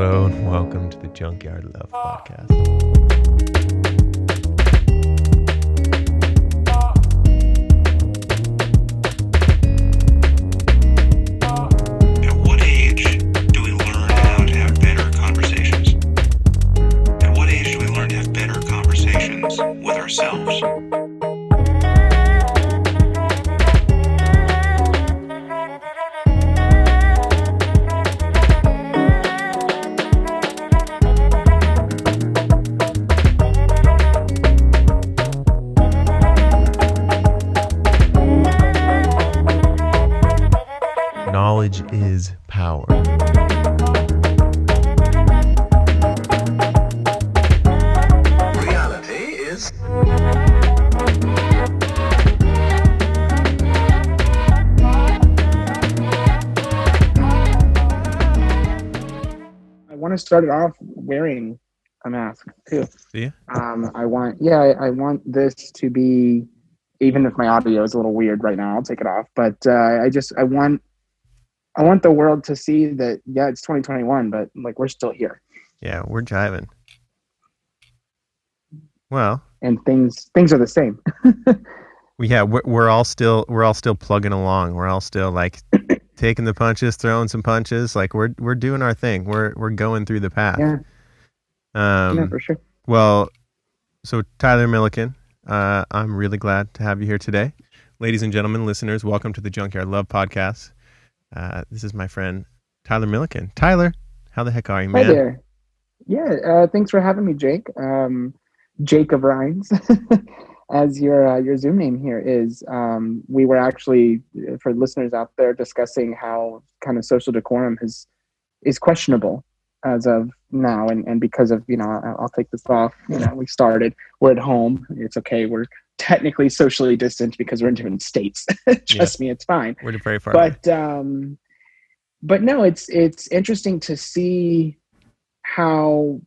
Hello and welcome to the JYLP podcast. At what age do we learn how to have better conversations? At what age do we learn to have better conversations with ourselves? Knowledge is power. Reality is... I want to start it off wearing a mask too. See ya? I want this to be, even if my audio is a little weird right now, I'll take it off. But I want the world to see that, yeah, it's 2021, but like we're still here. Yeah, we're jiving. Well, And things are the same. yeah, we're all still plugging along. We're all still like taking the punches, throwing some punches. Like we're doing our thing. We're going through the path. Yeah, yeah, for sure. Well, so Tyler Milliken, I'm really glad to have you here today. Ladies and gentlemen, listeners, welcome to the JYLP podcast. This is my friend Tyler Milliken. Tyler, how the heck are you, man? Hi there. Yeah, thanks for having me, Jake. Jake of Rhines, as your Zoom name here is. We were actually, for listeners out there, discussing how kind of social decorum is questionable as of now, and because of, I'll take this off. We're at home. It's okay. We're technically socially distant because we're in different states. Trust me, it's fine. We're very far away. But no, it's interesting to see how,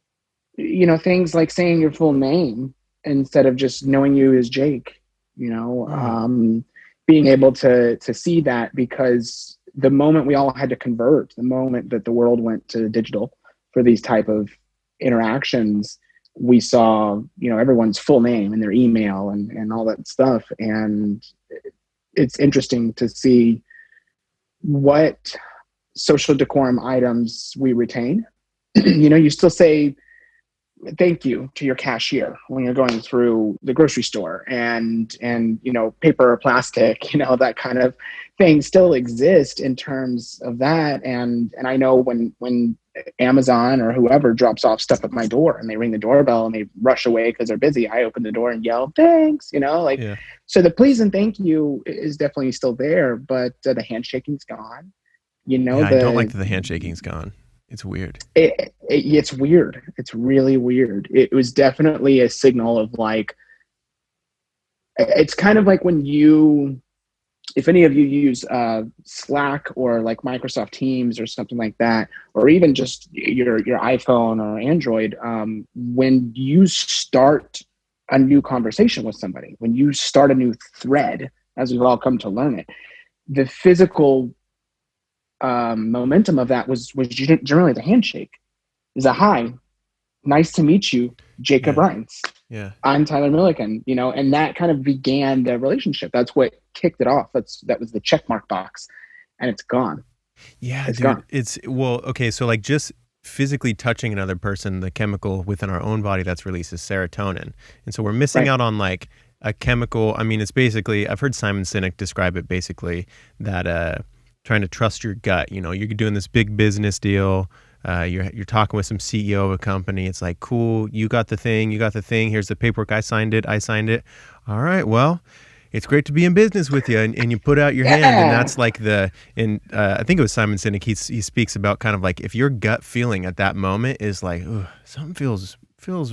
things like saying your full name instead of just knowing you as Jake, being able to see that, because the moment we all had to convert, the moment that the world went to digital for these type of interactions, we saw, everyone's full name and their email and all that stuff. And it's interesting to see what social decorum items we retain. You still say thank you to your cashier when you're going through the grocery store, and paper or plastic, that kind of thing still exists in terms of that. And I know when Amazon or whoever drops off stuff at my door and they ring the doorbell and they rush away because they're busy, I open the door and yell thanks, Yeah. So the please and thank you is definitely still there, but the handshaking's gone. I don't like that the handshaking's gone. It's weird. It's weird. It's really weird. It was definitely a signal of like, it's kind of like when if any of you use Slack or like Microsoft Teams or something like that, or even just your iPhone or Android, when you start a new conversation with somebody, when you start a new thread, as we've all come to learn it, the physical momentum of that was generally the handshake. Is a hi, nice to meet you, Jacob Rhines. Yeah, I'm Tyler Milliken. And that kind of began the relationship. That's what kicked it off. That was the checkmark box, and it's gone. Yeah, it's dude, gone. It's okay. So like just physically touching another person, the chemical within our own body that's released is serotonin, and so we're missing out on like a chemical. I mean, it's basically, I've heard Simon Sinek describe it basically that trying to trust your gut. You're doing this big business deal. You're talking with some CEO of a company. It's like, cool, you got the thing. Here's the paperwork. I signed it. All right, well, it's great to be in business with you. And you put out your hand, and that's like I think it was Simon Sinek. He speaks about kind of like if your gut feeling at that moment is like, something feels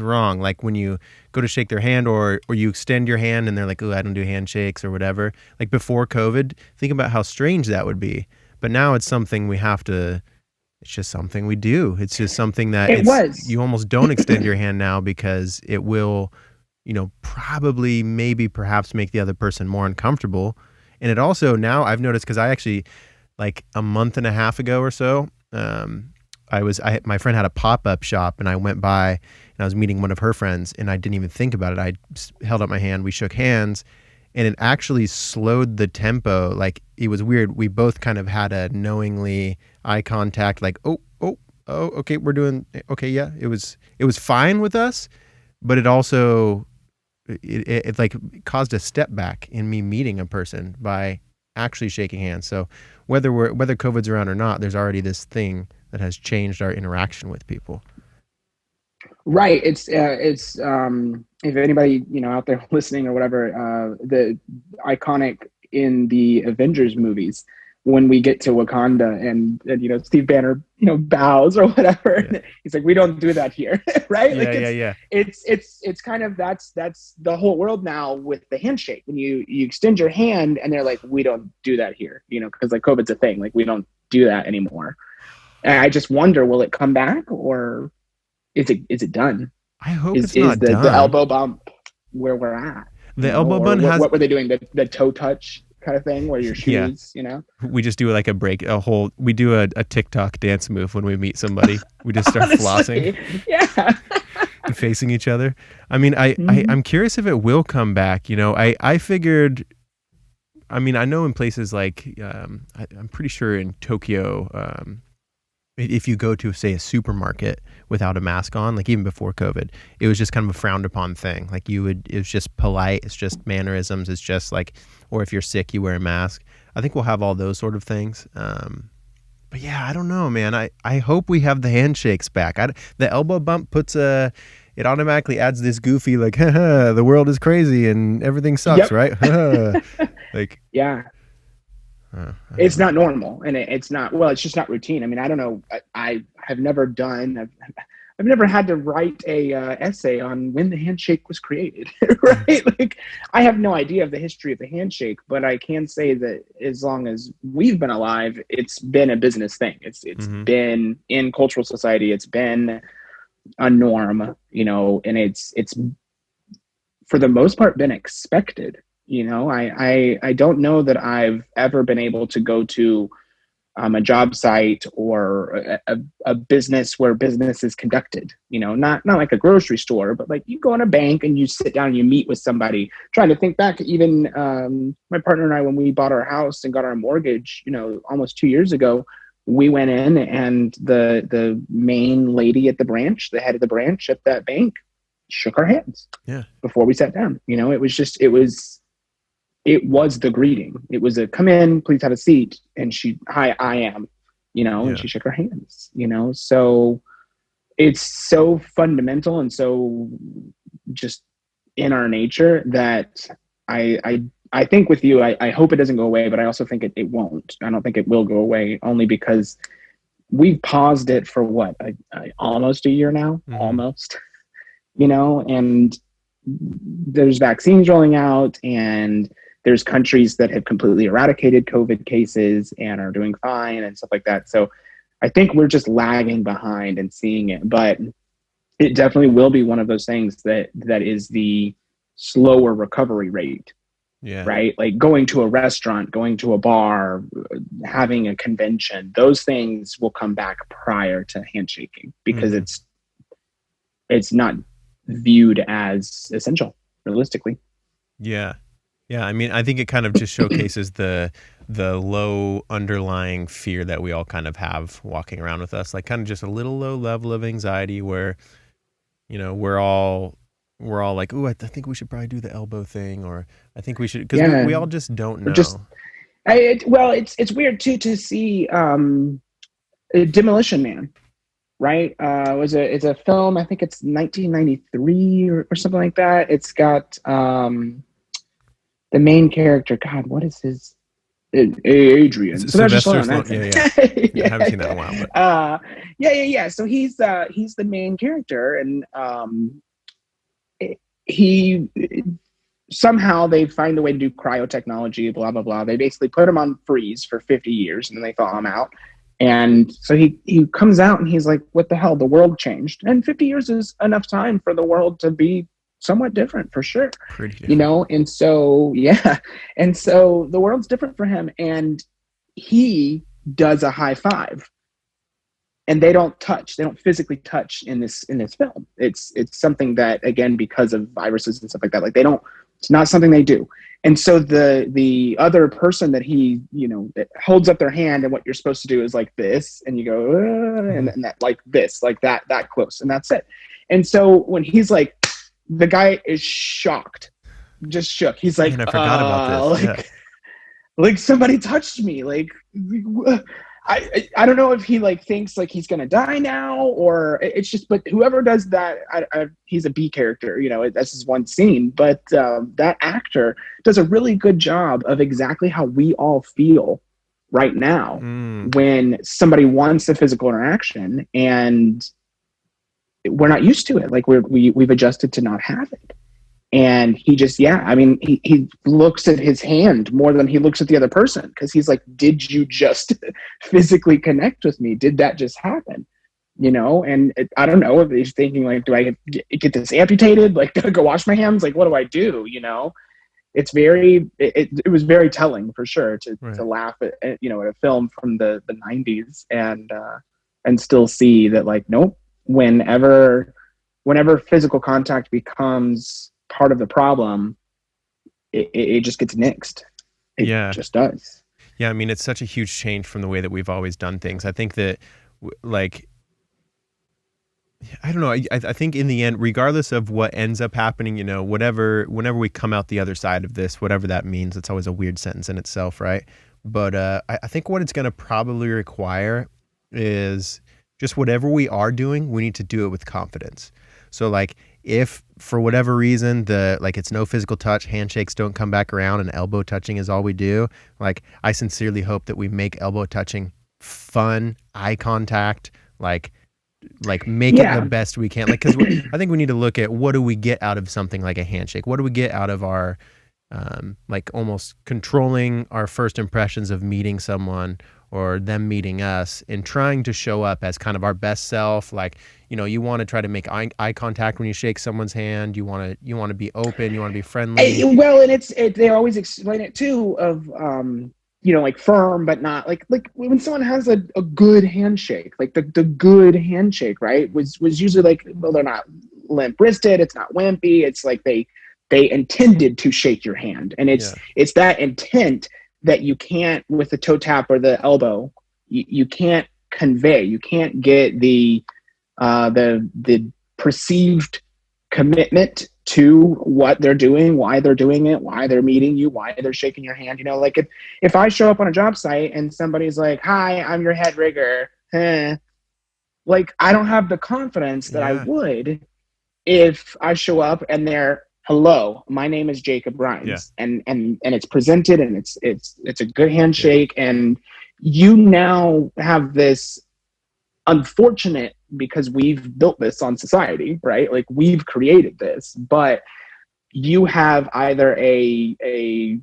wrong. Like when you go to shake their hand or you extend your hand and they're like, I don't do handshakes or whatever. Like before COVID, think about how strange that would be. But now it's something we have to, it's just something we do. It's just something that you almost don't extend your hand now because it will, probably, maybe, perhaps make the other person more uncomfortable. And it also now I've noticed, because I actually, like a month and a half ago or so, my friend had a pop-up shop, and I went by and I was meeting one of her friends, and I didn't even think about it. I held up my hand, we shook hands, and it actually slowed the tempo. Like, it was weird. We both kind of had a knowingly eye contact, like, oh, okay, we're doing okay. Yeah, it was fine with us, but it also it like caused a step back in me meeting a person by actually shaking hands. So whether COVID's around or not, there's already this thing that has changed our interaction with people. Right. It's if anybody, out there listening or whatever, the iconic in the Avengers movies, when we get to Wakanda and Steve Banner, bows or whatever, Yeah. he's like, we don't do that here. Right. Yeah. It's kind of, that's the whole world now with the handshake. When you extend your hand and they're like, we don't do that here, because like COVID's a thing. Like, we don't do that anymore. And I just wonder, will it come back, or is it done? I hope Is it's not done. the elbow bump where we're at? The elbow bump has. What were they doing? The toe touch kind of thing, where your shoes, We just do like we do a TikTok dance move when we meet somebody. We just start Honestly, flossing. Yeah. And facing each other. I mean, I'm curious if it will come back. I figured. I mean, I know in places like I'm pretty sure in Tokyo. If you go to, say, a supermarket without a mask on, like even before COVID, it was just kind of a frowned upon thing. Like it was just polite. It's just mannerisms. It's just like, or if you're sick, you wear a mask. I think we'll have all those sort of things. But yeah, I don't know, man. I hope we have the handshakes back. The elbow bump it automatically adds this goofy, like, haha, the world is crazy and everything sucks, right? Like, yeah. It's not normal, and it's not, well, it's just not routine. I mean, I don't know. I have never done, I've never had to write a essay on when the handshake was created, right? Like, I have no idea of the history of the handshake, but I can say that as long as we've been alive, it's been a business thing. It's been in cultural society. It's been a norm, and it's for the most part been expected. I don't know that I've ever been able to go to a job site or a business where business is conducted, not like a grocery store, but like you go in a bank and you sit down and you meet with somebody. Trying to think back, even my partner and I, when we bought our house and got our mortgage, almost 2 years ago, we went in and the main lady at the branch, the head of the branch at that bank, shook our hands before we sat down. It was the greeting. It was a come in, please have a seat. And hi, I am, and she shook her hands, so it's so fundamental and so just in our nature that I think with you, I hope it doesn't go away, but I also think it won't. I don't think it will go away, only because we've paused it for what, almost a year now, almost, and there's vaccines rolling out, and there's countries that have completely eradicated COVID cases and are doing fine and stuff like that. So I think we're just lagging behind and seeing it, but it definitely will be one of those things that is the slower recovery rate. Yeah. Right. Like going to a restaurant, going to a bar, having a convention, those things will come back prior to handshaking because it's not viewed as essential realistically. Yeah. Yeah, I mean, I think it kind of just showcases the low underlying fear that we all kind of have walking around with us, like kind of just a little low level of anxiety where, we're all like, ooh, I think we should probably do the elbow thing, or I think we should, because we all just don't know. It's weird too to see Demolition Man, right? It's a film. I think it's 1993 or something like that. It's got the main character, God, what is his? Adrian. Sylvester Stallone. Yeah. I haven't seen that in a while. But. Yeah. So he's the main character, and he somehow they find a way to do cryotechnology, blah blah blah. They basically put him on freeze for 50 years, and then they thaw him out. And so he comes out, and he's like, "What the hell? The world changed." And 50 years is enough time for the world to be somewhat different, for sure. Pretty different. And so the world's different for him, and he does a high five and they don't physically touch in this film. It's something that, again, because of viruses and stuff like that, like it's not something they do. And so the other person that he, that holds up their hand, and what you're supposed to do is like this, and you go, and that, like this, like that close, and that's it. And so when he's like, the guy is shocked, just shook. He's like, Man, I forgot about this. Like, like somebody touched me. Like, I don't know if he like thinks like he's gonna die now, or it's just. But whoever does that, he's a B character. That's his one scene. But that actor does a really good job of exactly how we all feel right now when somebody wants a physical interaction, and we're not used to it. Like we've adjusted to not have it. And he just, he looks at his hand more than he looks at the other person, because he's like, did you just physically connect with me? Did that just happen? And I don't know if he's thinking like, do I get this amputated? Like, do I go wash my hands? Like, what do I do? It's it was very telling for sure to laugh at a film from the 90s and still see that, like, nope, whenever physical contact becomes part of the problem, it just gets nixed. It just does. Yeah, I mean, it's such a huge change from the way that we've always done things. I think that, like, I don't know. I think in the end, regardless of what ends up happening, whenever we come out the other side of this, whatever that means, it's always a weird sentence in itself, right? But I think what it's going to probably require is just whatever we are doing, we need to do it with confidence. So, like, if for whatever reason it's no physical touch, handshakes don't come back around, and elbow touching is all we do, like, I sincerely hope that we make elbow touching fun, eye contact, like make it the best we can. Like, because I think we need to look at, what do we get out of something like a handshake? What do we get out of our like almost controlling our first impressions of meeting someone or them meeting us, and trying to show up as kind of our best self. Like, you want to try to make eye contact when you shake someone's hand. You want to be open. You want to be friendly. Well, and they always explain it too of, like firm, but not like when someone has a good handshake, like the good handshake, right, was usually like, well, they're not limp wristed. It's not wimpy. It's like they intended to shake your hand. And it's that intent that you can't, with the toe tap or the elbow, you can't convey. You can't get the perceived commitment to what they're doing, why they're doing it, why they're meeting you, why they're shaking your hand. Like if I show up on a job site and somebody's like, "Hi, I'm your head rigger," like, I don't have the confidence that I would if I show up and they're, "Hello, my name is Jacob Rhines," and it's presented, and it's a good handshake, and you now have this unfortunate, because we've built this on society, right? Like, we've created this, but you have either a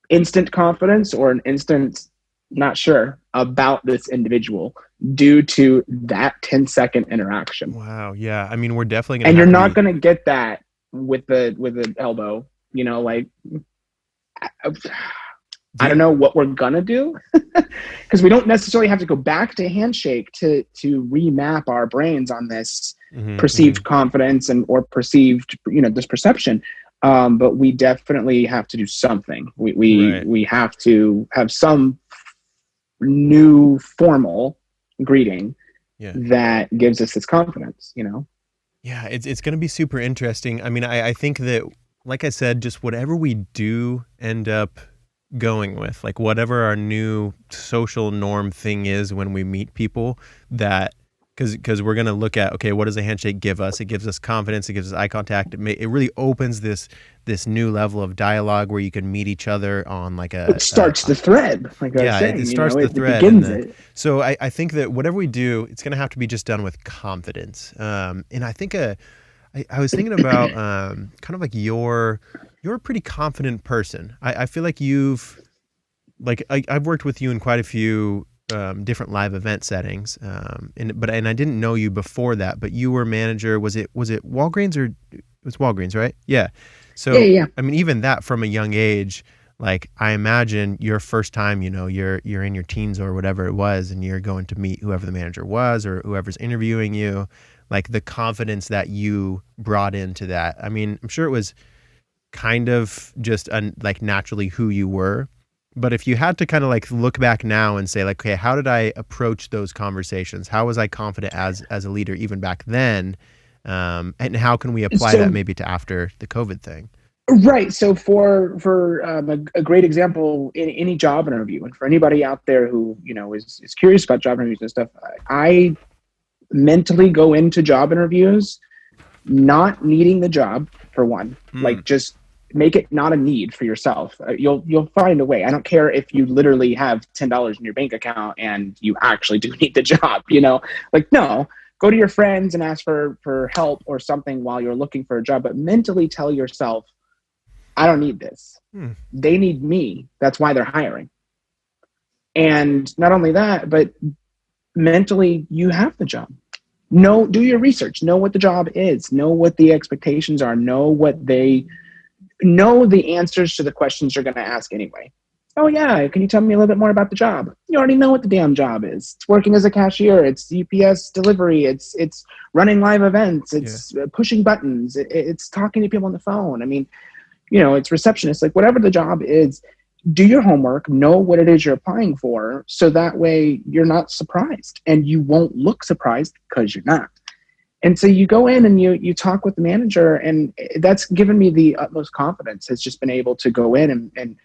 instant confidence or an instant not sure about this individual due to that 10-second interaction. Wow. Yeah. I mean, we're definitely going to, and you're not going to get that with the elbow, like, I don't know what we're gonna do, because we don't necessarily have to go back to handshake to remap our brains on this perceived confidence or perceived, this perception. But we definitely have to do something. We have to have some new formal greeting that gives us this confidence. Yeah, it's going to be super interesting. I mean, I think that, like I said, just whatever we do end up going with, like, whatever our new social norm thing is when we meet people, that because we're going to look at, okay, what does a handshake give us? It gives us confidence. It gives us eye contact. It really opens this new level of dialogue where you can meet each other on like it starts the thread. Like I was saying, it starts the thread. It begins it. So I think that whatever we do, it's going to have to be just done with confidence. And I think I was thinking about kind of like you're a pretty confident person. I feel like I've worked with you in quite a few different live event settings, and I didn't know you before that, but you were manager. Was it Walgreens, or it was Walgreens, right? Yeah. So yeah. I mean, even that from a young age, like I imagine your first time, you're in your teens or whatever it was, and you're going to meet whoever the manager was or whoever's interviewing you, like the confidence that you brought into that. I mean, I'm sure it was kind of just like naturally who you were. But if you had to kind of like look back now and say like, okay, how did I approach those conversations? How was I confident as a leader even back then? And how can we apply that maybe to after the COVID thing? Right. So for a great example in any job interview, and for anybody out there who is curious about job interviews and stuff, I mentally go into job interviews not needing the job, for one. Like, just make it not a need for yourself. You'll find a way. I don't care if you literally have $10 in your bank account and you actually do need the job. Like, no. Go to your friends and ask for help or something while you're looking for a job, but mentally tell yourself, I don't need this. They need me. That's why they're hiring. And not only that, but mentally, you have the job. Do your research. Know what the job is. Know what the expectations are. Know the answers to the questions you're going to ask anyway. Oh yeah, can you tell me a little bit more about the job? You already know what the damn job is. It's working as a cashier. It's UPS delivery. It's running live events. It's pushing buttons. It's talking to people on the phone. I mean, it's receptionist, like whatever the job is, do your homework, know what it is you're applying for, so that way you're not surprised and you won't look surprised because you're not. And so you go in and you talk with the manager, and that's given me the utmost confidence. Has just been able to go in and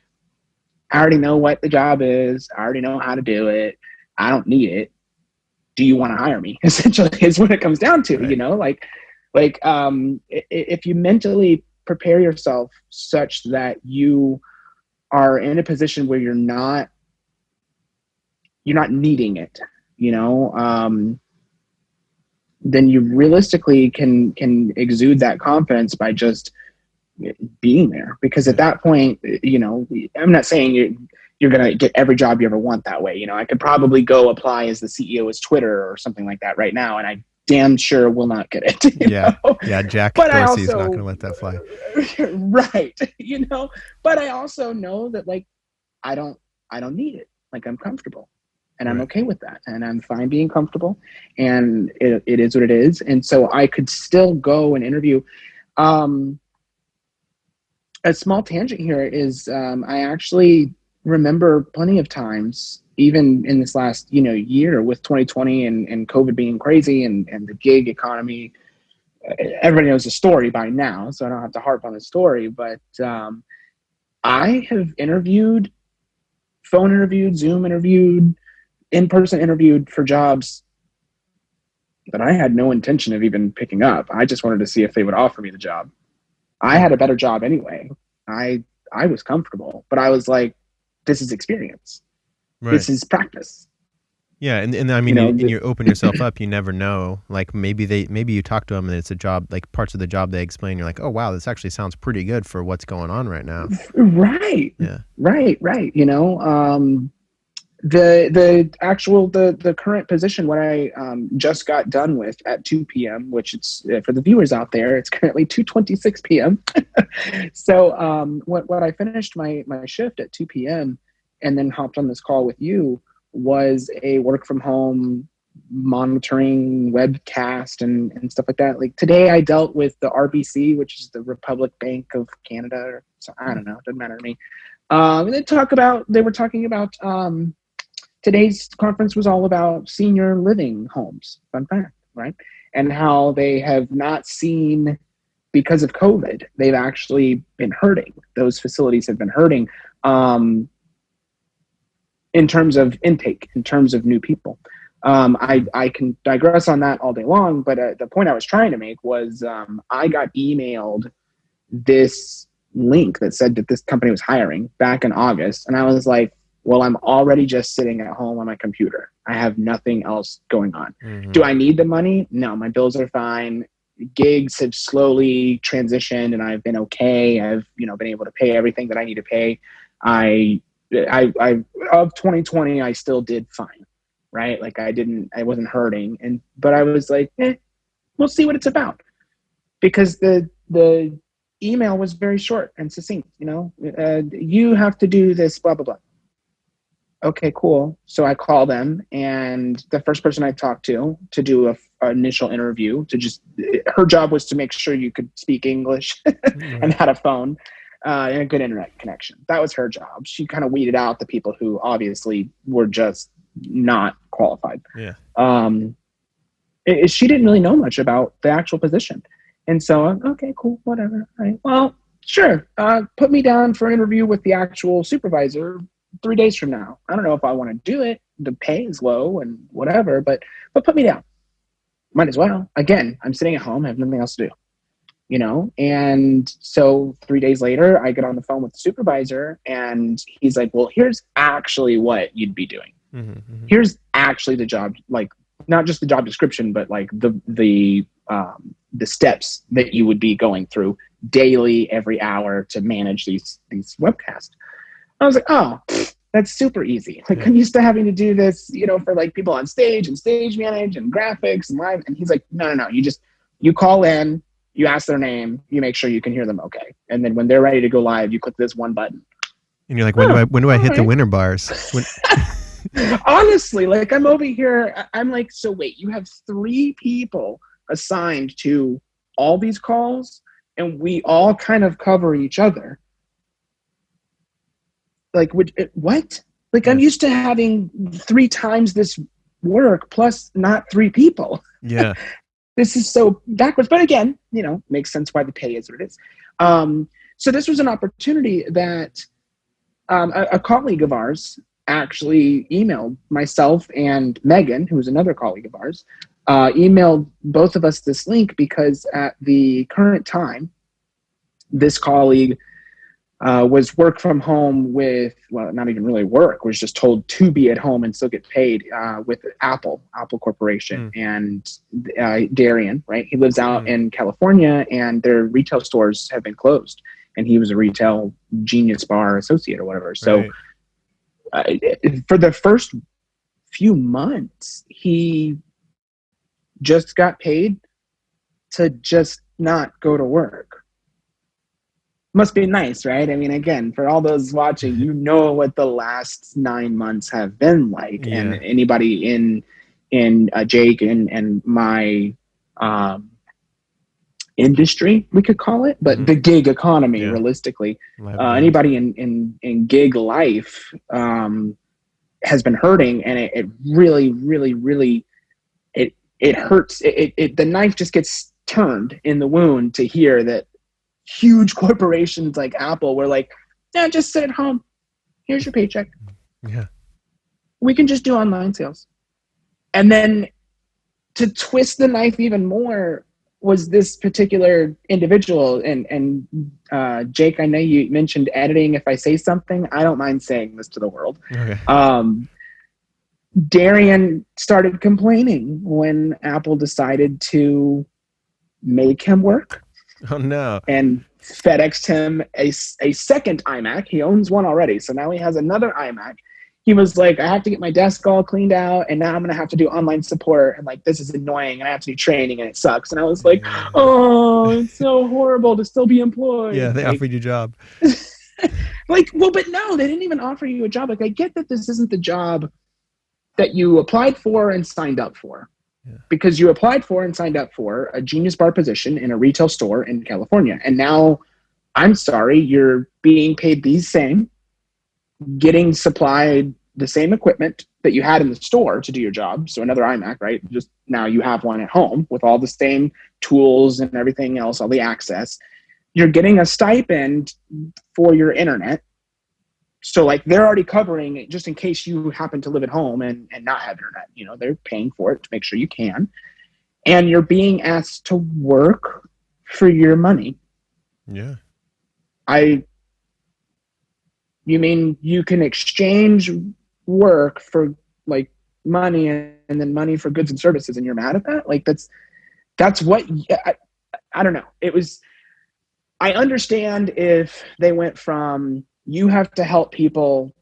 I already know what the job is. I already know how to do it. I don't need it. Do you want to hire me? Essentially is what it comes down to, right. If you mentally prepare yourself such that you are in a position where you're not needing it, then you realistically can exude that confidence by just being there. Because at that point, I'm not saying you're going to get every job you ever want that way. I could probably go apply as the CEO of Twitter or something like that right now, and I damn sure will not get it. Yeah. Jack Dorsey's not going to let that fly. Right. But I also know that like, I don't need it. Like, I'm comfortable and I'm okay with that. And I'm fine being comfortable, and it is what it is. And so I could still go and interview. A small tangent here is, I actually remember plenty of times, even in this last, year with 2020 and COVID being crazy and the gig economy. Everybody knows the story by now, so I don't have to harp on the story, but I have interviewed, phone interviewed, Zoom interviewed, in-person interviewed for jobs that I had no intention of even picking up. I just wanted to see if they would offer me the job. I had a better job anyway. I was comfortable, but I was like, this is experience. Right. This is practice. Yeah, and I mean, and you open yourself up. You never know. Like maybe you talk to them and it's a job, like parts of the job they explain. You're like, oh wow, this actually sounds pretty good for what's going on right now. Right. Yeah. Right. The current position, what I just got done with at 2 p.m., which it's for the viewers out there, it's currently 2:26 p.m. So what I finished my shift at 2 p.m. and then hopped on this call with you was a work from home monitoring webcast and stuff like that. Like today I dealt with the RBC, which is the Republic Bank of Canada, or so, I don't know, it doesn't matter to me. They were talking about today's conference was all about senior living homes. Fun fact, right? And how they have not seen, because of COVID, they've actually been hurting. Those facilities have been hurting in terms of intake, in terms of new people. I can digress on that all day long, but the point I was trying to make was I got emailed this link that said that this company was hiring back in August. And I was like, well, I'm already just sitting at home on my computer. I have nothing else going on. Mm-hmm. Do I need the money? No, my bills are fine. Gigs have slowly transitioned and I've been okay. I've, been able to pay everything that I need to pay. I of 2020, I still did fine, right? Like I wasn't hurting. But I was like, we'll see what it's about. Because the email was very short and succinct. You have to do this, blah, blah, blah. Okay, cool. So I call them, and the first person I talked to do an initial interview, her job was to make sure you could speak English and had a phone and a good internet connection. That was her job. She kind of weeded out the people who obviously were just not qualified. Yeah. She didn't really know much about the actual position. And so, okay, cool, whatever. All right. Well, sure. Put me down for an interview with the actual supervisor 3 days from now. I don't know if I want to do it. The pay is low and whatever, but put me down. Might as well. Again, I'm sitting at home. I have nothing else to do, And so 3 days later, I get on the phone with the supervisor, and he's like, well, here's actually what you'd be doing. Mm-hmm. Here's actually the job, like not just the job description, but like the steps that you would be going through daily, every hour to manage these webcasts. I was like, oh, that's super easy. Like, I'm used to having to do this, for like people on stage and stage manage and graphics and live. And he's like, no. You call in, you ask their name, you make sure you can hear them okay. And then when they're ready to go live, you click this one button. And you're like, when do I hit the winner bars? Honestly, like I'm over here. I'm like, so wait, you have 3 people assigned to all these calls, and we all kind of cover each other. Like, what? Like, I'm used to having 3 times this work plus not 3 people. Yeah. This is so backwards. But again, makes sense why the pay is what it is. So this was an opportunity that a colleague of ours actually emailed myself and Megan, who was another colleague of ours, emailed both of us this link because at the current time, this colleague was work from home with, well, not even really work, was just told to be at home and still get paid with Apple Corporation and Darian, right? He lives out in California, and their retail stores have been closed, and he was a retail Genius Bar associate or whatever. So for the first few months, he just got paid to just not go to work. Must be nice, right? I mean, again, for all those watching, what the last 9 months have been like. Yeah. And anybody in Jake and my industry, we could call it, but the gig economy, realistically, anybody in gig life has been hurting, and it really, really, really, it hurts. The knife just gets turned in the wound to hear that huge corporations like Apple were like, yeah, just sit at home. Here's your paycheck. Yeah. We can just do online sales. And then to twist the knife even more was this particular individual. And Jake, I know you mentioned editing. If I say something, I don't mind saying this to the world. Okay. Darian started complaining when Apple decided to make him work. Oh, no. And FedExed him a second iMac. He owns one already, so now he has another iMac. He was like, I have to get my desk all cleaned out, and now I'm going to have to do online support, and like, this is annoying, and I have to do training, and it sucks. And I was like, oh, it's so horrible to still be employed. Yeah, they offered you a job. But no, they didn't even offer you a job. Like, I get that this isn't the job that you applied for and signed up for. Yeah. Because you applied for and signed up for a Genius Bar position in a retail store in California. And now, I'm sorry, you're being paid the same, getting supplied the same equipment that you had in the store to do your job. So another iMac, right? Just now you have one at home with all the same tools and everything else, all the access. You're getting a stipend for your internet. So like they're already covering it just in case you happen to live at home and not have internet. They're paying for it to make sure you can. And you're being asked to work for your money. Yeah. You mean you can exchange work for like money and then money for goods and services, and you're mad at that? Like that's what I don't know. I understand if they went from you have to help people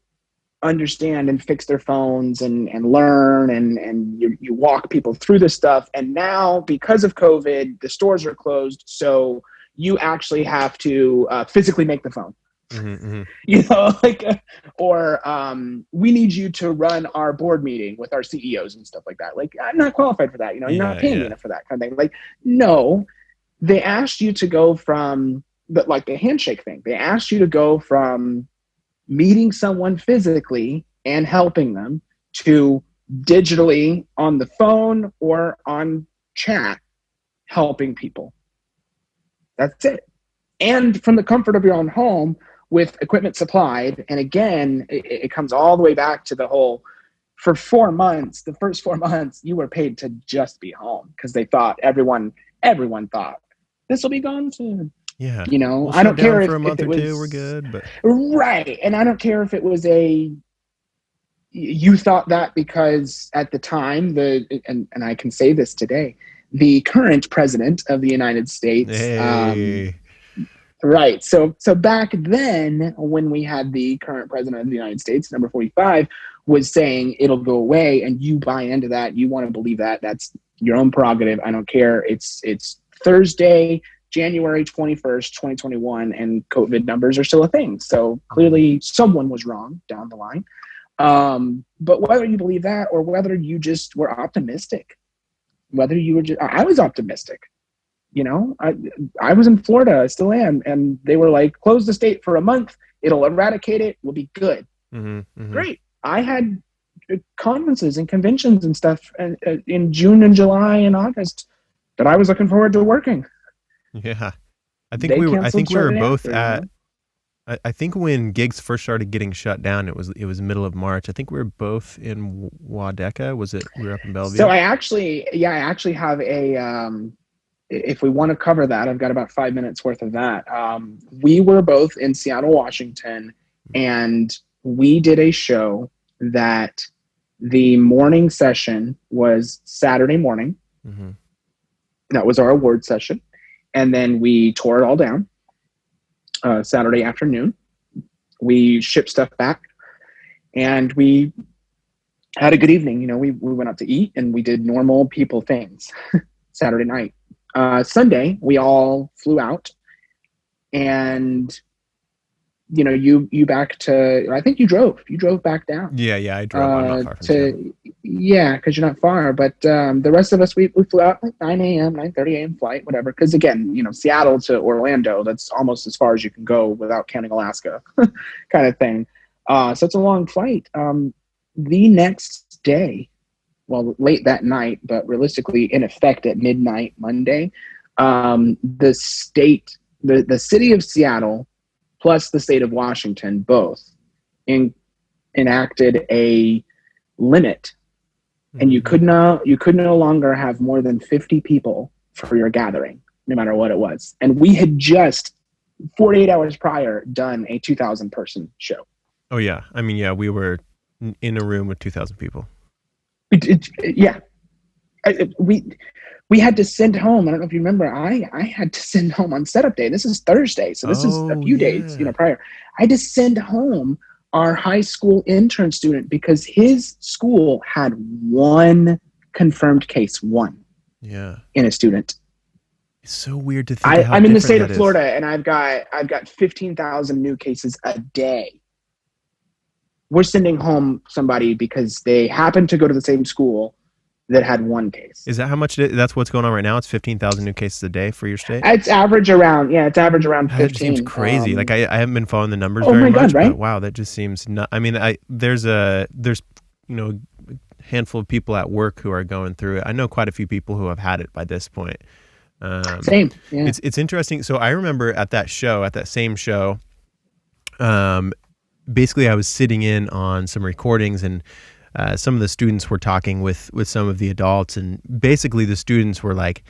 understand and fix their phones and learn and you walk people through this stuff. And now because of COVID, the stores are closed. So you actually have to physically make the phone. Mm-hmm. Like, or we need you to run our board meeting with our CEOs and stuff like that. Like, I'm not qualified for that. You're not paying me enough for that kind of thing. Like, no, they asked you to go from the handshake thing. They asked you to go from meeting someone physically and helping them to digitally on the phone or on chat helping people. That's it. And from the comfort of your own home with equipment supplied. And again, it comes all the way back to the whole, for 4 months, the first 4 months, you were paid to just be home because they thought everyone thought this will be gone soon. Yeah. We'll I don't care if for a month if or it two, was, we're good. But right. And I don't care if it was you thought that because at the time, and I can say this today, the current president of the United States, hey. Right. So back then, when we had the current president of the United States, number 45, was saying it'll go away, and you buy into that, you want to believe that, that's your own prerogative. I don't care. It's Thursday, January 21st, 2021, and COVID numbers are still a thing. So clearly someone was wrong down the line. But whether you believe that or whether you just were optimistic, I was optimistic. I was in Florida, I still am, and they were like, close the state for a month, it'll eradicate it, we'll be good. Great. I had conferences and conventions and stuff in June and July and August that I was looking forward to working. Yeah. I think we were both after, I think when gigs first started getting shut down, it was middle of March. I think we were both in Wadeka. We were up in Bellevue? So I actually have a if we want to cover that, I've got about 5 minutes worth of that. We were both in Seattle, Washington, and we did a show that the morning session was Saturday morning. Mm-hmm. That was our award session. And then we tore it all down Saturday afternoon. We shipped stuff back, and we had a good evening. We went out to eat, and we did normal people things Saturday night. Sunday, we all flew out, and you back to, I think you drove back down. Yeah, I drove. I'm not far from Seattle. Yeah, because you're not far, but the rest of us, we flew out like 9 a.m., 9:30 a.m. flight, whatever, because again, Seattle to Orlando, that's almost as far as you can go without counting Alaska kind of thing. So it's a long flight. The next day, well, late that night, but realistically in effect at midnight Monday, the city of Seattle plus the state of Washington both enacted a limit, and you could no longer have more than 50 people for your gathering, no matter what it was. And we had just 48 hours prior done a 2,000 person show. Oh yeah, I mean, yeah, we were in a room with 2,000 people. Yeah, we had to send home. I don't know if you remember. I had to send home on setup day. This is Thursday, so this is a few days prior. I had to send home our high school intern student because his school had one confirmed case, in a student. It's so weird to think. I'm in the state of Florida, and I've got 15,000 new cases a day. We're sending home somebody because they happen to go to the same school that had one case. Is that how much that's what's going on right now? It's 15,000 new cases a day for your state? It's average around 15. That seems crazy. I haven't been following the numbers very much, right? But wow, that just seems not. I mean, there's a handful of people at work who are going through it. I know quite a few people who have had it by this point. Same. Yeah. It's interesting. So I remember at that same show, basically I was sitting in on some recordings, and some of the students were talking with some of the adults, and basically the students were like,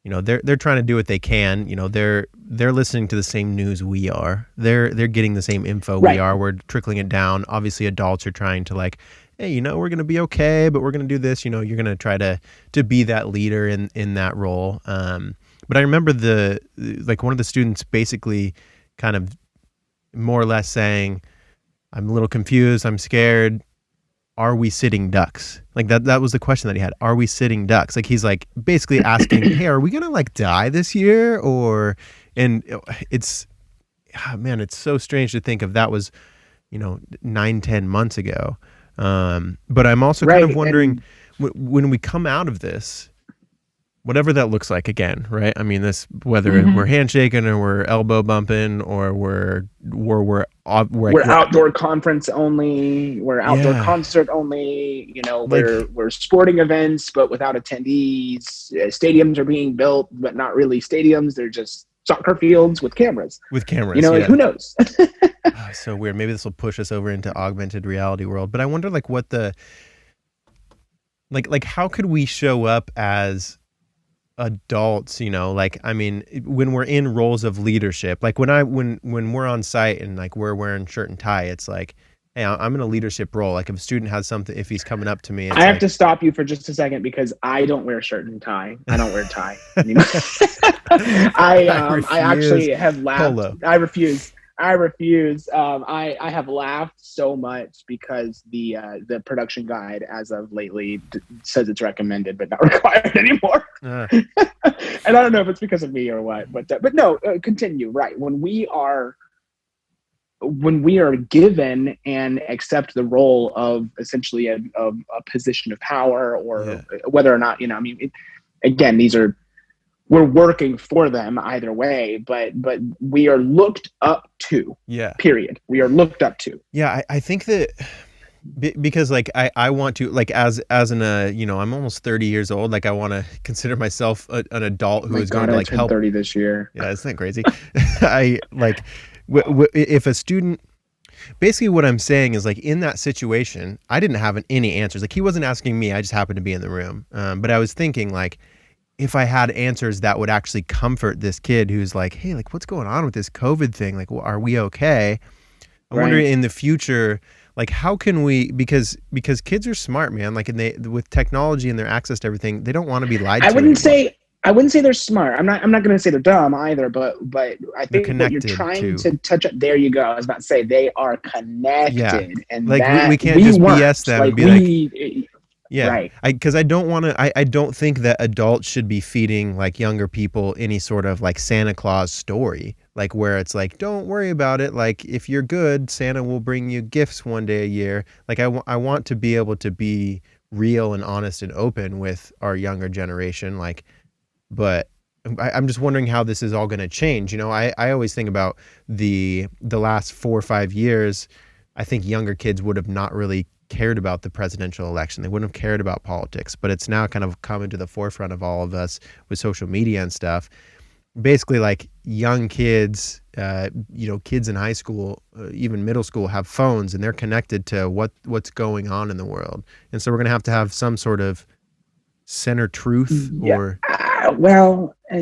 they're trying to do what they can. They're listening to the same news we are. They're getting the same info we are. We're trickling it down. Obviously adults are trying to like, hey, we're going to be okay, but we're going to do this. You're going to try to be that leader in that role. But I remember one of the students basically kind of more or less saying, I'm a little confused. I'm scared. Are we sitting ducks? Like that was the question that he had. Are we sitting ducks? Like he's like basically asking, hey, are we going to like die this year? Or And it's, man, it's so strange to think of that was, 9, 10 months ago. But I'm also kind of wondering, when we come out of this, whatever that looks like again, right? I mean, this, whether we're handshaking or we're elbow bumping or we're outdoor conference only, we're outdoor concert only, we're sporting events, but without attendees. Stadiums are being built, but not really stadiums. They're just soccer fields with cameras. Who knows? So weird. Maybe this will push us over into augmented reality world. But I wonder, like, what the, like, how could we show up as adults, when we're in roles of leadership, like when we're on site and like we're wearing shirt and tie, it's like, hey, I'm in a leadership role. Like if a student has something, if he's coming up to me, I have to stop you for just a second because I don't wear shirt and tie. I don't wear tie anymore. I actually have laughed. Polo. I refuse. I have laughed so much because the production guide as of lately says it's recommended but not required anymore. And I don't know if it's because of me or what, but no, continue. Right. When we are given and accept the role of essentially a position of power, or whether or not, again, we're working for them either way, but we are looked up to. Yeah. Period. We are looked up to. Yeah, I think that because like I want to, like as an I'm almost 30 years old. Like I want to consider myself an adult who is going to like help. 30 this year. Yeah, isn't that crazy? I like if a student. Basically what I'm saying is, like, in that situation, I didn't have any answers. Like he wasn't asking me. I just happened to be in the room. But I was thinking, like, if I had answers that would actually comfort this kid who's like, hey, like, what's going on with this COVID thing? Like, are we okay? I wonder in the future, like, how can we, because kids are smart, man. Like, and they, with technology and their access to everything, they don't want to be lied to. I wouldn't say they're smart. I'm not going to say they're dumb either, but I think that you're trying to touch up. There you go. I was about to say they are connected, and like that we can't just BS them and be like, yeah, right. Because I don't want to. I don't think that adults should be feeding like younger people any sort of like Santa Claus story, like where it's like, don't worry about it. Like if you're good, Santa will bring you gifts one day a year. Like I want to be able to be real and honest and open with our younger generation. Like, but I'm just wondering how this is all going to change. I always think about the last 4 or 5 years. I think younger kids would have not really cared about the presidential election. They wouldn't have cared about politics, but it's now kind of come into the forefront of all of us with social media and stuff. Basically, like young kids, kids in high school, even middle school, have phones and they're connected to what's going on in the world. And so we're going to have some sort of center truth or.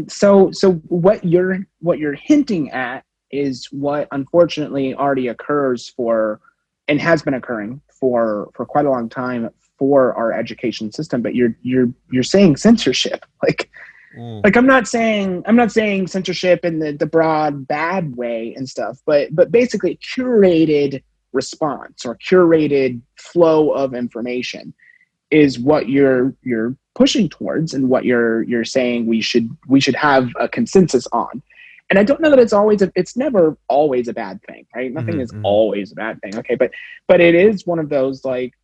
So what you're hinting at is what unfortunately already occurs for, and has been occurring for quite a long time for our education system. But you're saying censorship, like I'm not saying censorship in the broad bad way and stuff, but basically curated response or curated flow of information is what you're pushing towards, and what you're saying we should have a consensus on. And I don't know that it's never always a bad thing, right? Nothing is always a bad thing. Okay. But it is one of those, like,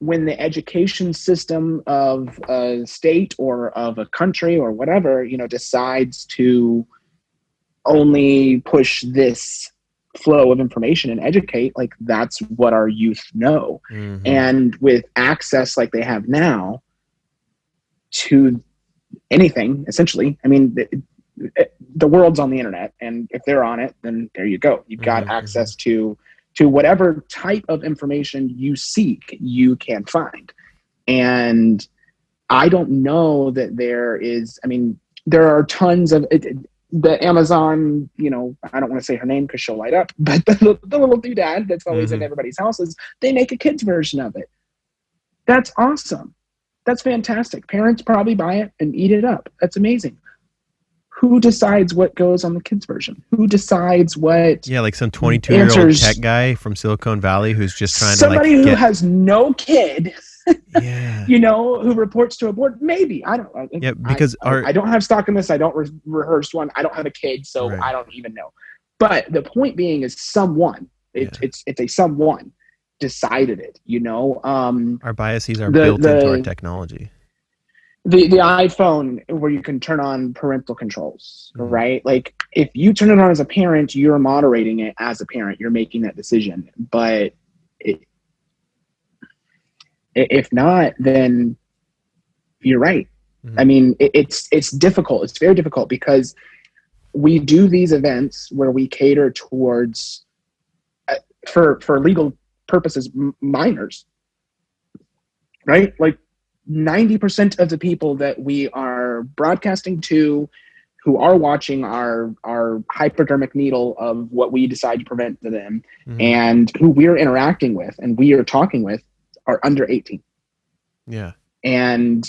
when the education system of a state or of a country or whatever, decides to only push this flow of information and educate, like, that's what our youth know. And with access like they have now to anything, essentially, I mean, the world's on the internet, and if they're on it, then there you go. You've got access to whatever type of information you seek, you can find. And I don't know that there is, I mean, there are tons of the Amazon, I don't want to say her name because she'll light up, but the little doodad that's always in everybody's houses, they make a kid's version of it. That's awesome. That's fantastic. Parents probably buy it and eat it up. That's amazing. Who decides what goes on the kids version? Who decides what? Yeah, like some 22-year-old tech guy from Silicon Valley who's just trying somebody who has no kid Yeah. Who reports to a board. Maybe. I don't. Yeah, because I don't have stock in this. I don't rehearse one. I don't have a kid, so right. I don't even know. But the point being is someone. It's a someone decided it. Our biases are built into our technology. The iPhone, where you can turn on parental controls, right? Like, if you turn it on as a parent, you're moderating it as a parent. You're making that decision. But if not, then you're right. I mean, it's difficult. It's very difficult because we do these events where we cater towards, for legal purposes, minors, right? Like, 90% of the people that we are broadcasting to, who are watching our hypodermic needle of what we decide to prevent to them, and who we're interacting with and we are talking with, are under 18. Yeah. And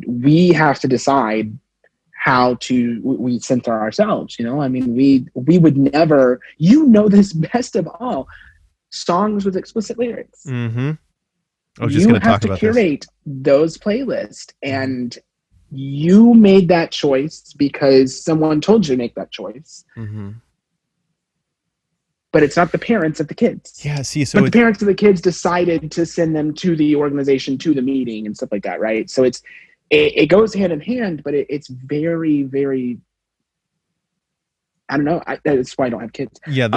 we have to decide how we censor ourselves. I mean, we would never, this best of all, songs with explicit lyrics. I was just going to talk about this. You have to curate those playlists, and you made that choice because someone told you to make that choice. But it's not the parents of the kids. Yeah, see, but the parents of the kids decided to send them to the organization, to the meeting, and stuff like that, right? So it goes hand in hand, but it's very, very. I don't know. That's why I don't have kids. Yeah.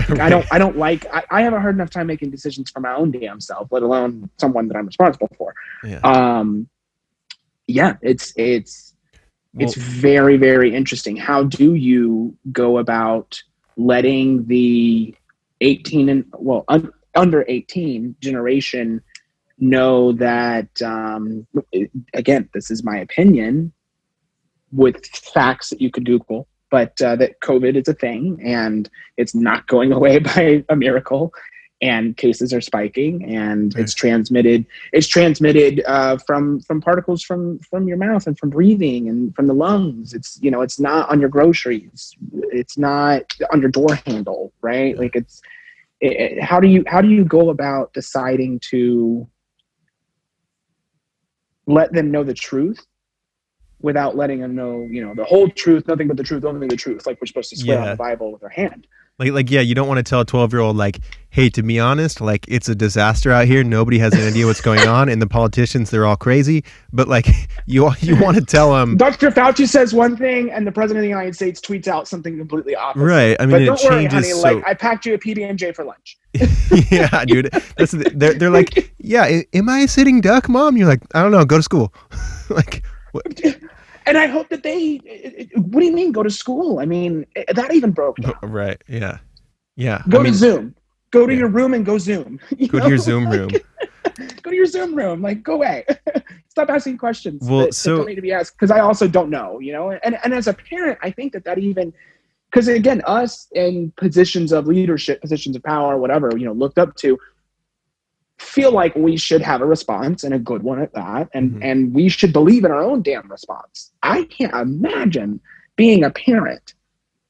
Right. I don't like. I have a hard enough time making decisions for my own damn self, let alone someone that I'm responsible for. Yeah. It's very, very interesting. How do you go about letting the 18 and under 18 generation know that? Again, this is my opinion, with facts that you could Google. But that COVID is a thing, and it's not going away by a miracle, and cases are spiking, and it's transmitted. It's transmitted from particles from your mouth and from breathing and from the lungs. It's it's not on your groceries. It's not on your door handle, right? Like how do you go about deciding to let them know the truth, without letting them know, the whole truth, nothing but the truth, only the truth. Like, we're supposed to swear on the Bible with our hand. Like, yeah, you don't want to tell a 12-year-old, like, hey, to be honest, like, it's a disaster out here. Nobody has any idea what's going on. And the politicians, they're all crazy. But, like, you want to tell them. Dr. Fauci says one thing, and the president of the United States tweets out something completely opposite. Right. I mean, but don't worry, honey. Like, I packed you a PB&J for lunch. Yeah, dude. They're like, yeah, am I a sitting duck, Mom? You're like, I don't know. Go to school. Like, what? And I hope that what do you mean go to school? I mean, that even broke down. Right. Yeah. Yeah. Go to Zoom. Go to your room and go Zoom. Go to your Zoom room. Go to your Zoom room. Like, go away. Stop asking questions that don't need to be asked. Because I also don't know, And as a parent, I think that even, because again, us in positions of leadership, positions of power, whatever, looked up to, feel like we should have a response, and a good one at that, and we should believe in our own damn response. I can't imagine being a parent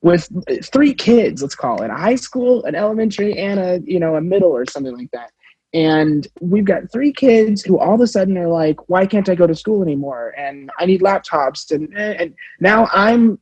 with 3 kids, let's call it a high school, an elementary, and a middle or something like that. And we've got 3 kids who all of a sudden are like, why can't I go to school anymore? And I need laptops, and now I'm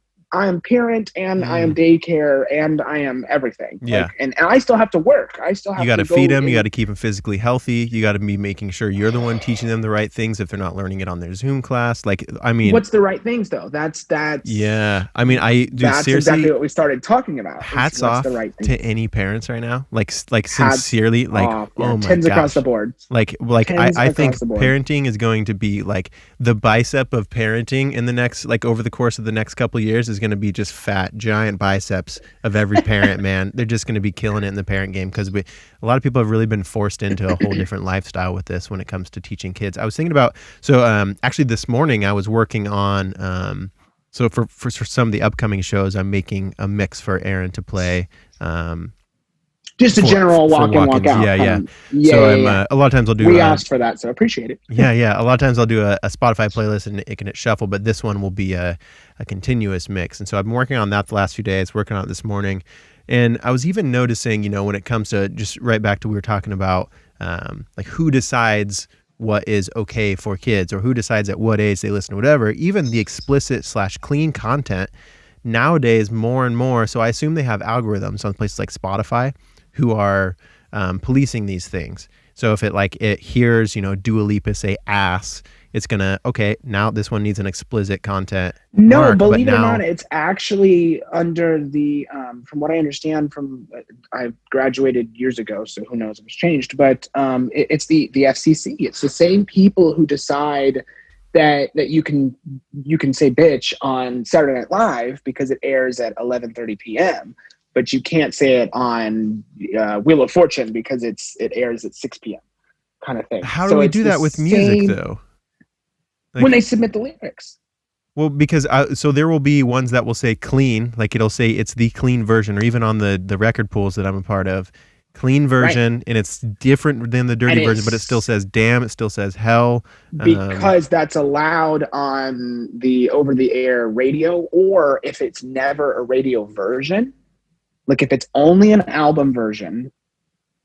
parent, and I am daycare, and I am everything. Yeah. And I still have to work. I still have You got to go feed them. You got to keep them physically healthy. You got to be making sure you're the one teaching them the right things if they're not learning it on their Zoom class. Like, I mean, what's the right things though? That's yeah. I mean, that's seriously, exactly what we started talking about. Hats off to any parents right now. Like sincerely, like, oh my tens gosh. across the board. Like I think parenting is going to be like the bicep of parenting in the next, like, over the course of the next couple of years is going to be just fat, giant biceps of every parent, man. They're just going to be killing it in the parent game, because a lot of people have really been forced into a whole different lifestyle with this when it comes to teaching kids. I was thinking about, actually this morning I was working on, so for some of the upcoming shows, I'm making a mix for Aaron to play. Just a general walk in, walk out. Yeah. So a lot of times I'll do. We asked for that, so appreciate it. Yeah. A lot of times I'll do a Spotify playlist and it can hit shuffle, but this one will be a continuous mix. And so I've been working on that the last few days, working on it this morning. And I was even noticing, when it comes to, just right back to, we were talking about, like, who decides what is okay for kids, or who decides at what age they listen to whatever. Even the explicit / clean content nowadays, more and more. So I assume they have algorithms on places like Spotify who are policing these things. So if it hears, Dua Lipa say ass, it's gonna, okay, now this one needs an explicit content. No, mark, believe it or not, it's actually under the, from what I understand from, I graduated years ago, so who knows if it's changed, but it's the FCC. It's the same people who decide that you can say bitch on Saturday Night Live because it airs at 11:30 p.m., but you can't say it on Wheel of Fortune because it airs at 6 p.m. kind of thing. How do we do that with music, though? When they submit the lyrics. Well, because so there will be ones that will say clean, like it'll say it's the clean version, or even on the record pools that I'm a part of, clean version, right. And it's different than the dirty version, but it still says damn, it still says hell. Because that's allowed on the over-the-air radio, or if it's never a radio version, like if it's only an album version,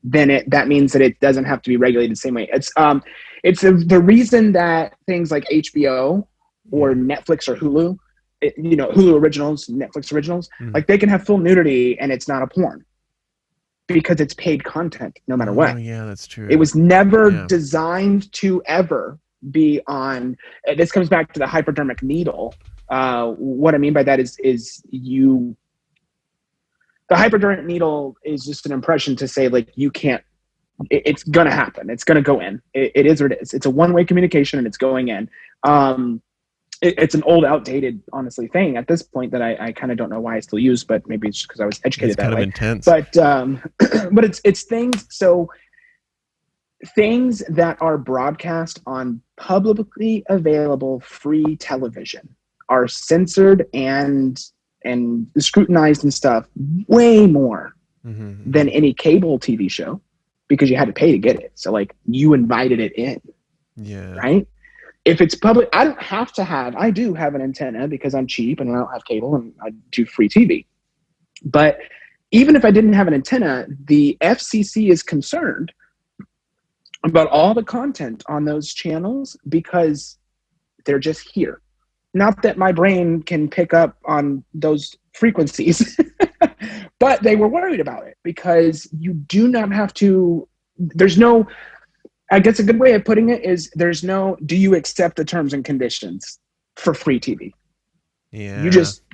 then that means that it doesn't have to be regulated the same way. It's the reason that things like HBO or Netflix or Hulu, Hulu originals, Netflix originals, like they can have full nudity and it's not a porn because it's paid content no matter what. Yeah, that's true. It was never designed to ever be on. This comes back to the hypodermic needle. What I mean by that is the hypodermic needle is just an impression to say like you can't. It's gonna happen. It's gonna go in. It is what it is. It's a one-way communication and it's going in. It's an old, outdated, honestly, thing at this point that I kind of don't know why I still use, but maybe it's just because I was educated that way. It's kind of intense. But it's things. So things that are broadcast on publicly available free television are censored and scrutinized and stuff way more than any cable TV show, because you had to pay to get it. So like you invited it in. Yeah. Right? If it's public, I do have an antenna because I'm cheap and I don't have cable and I do free TV. But even if I didn't have an antenna, the FCC is concerned about all the content on those channels because they're just here. Not that my brain can pick up on those frequencies, but they were worried about it because you do not have to, I guess a good way of putting it is do you accept the terms and conditions for free TV? Yeah.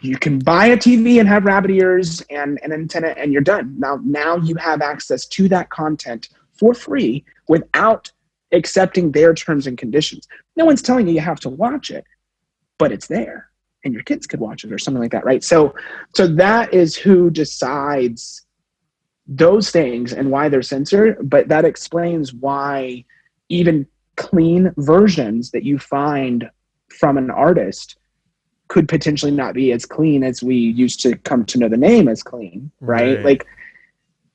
You can buy a TV and have rabbit ears and an antenna and you're done. Now you have access to that content for free without accepting their terms and conditions. No one's telling you have to watch it, but it's there and your kids could watch it or something like that, right? So that is who decides those things and why they're censored, but that explains why even clean versions that you find from an artist could potentially not be as clean as we used to come to know the name as clean, right? Like,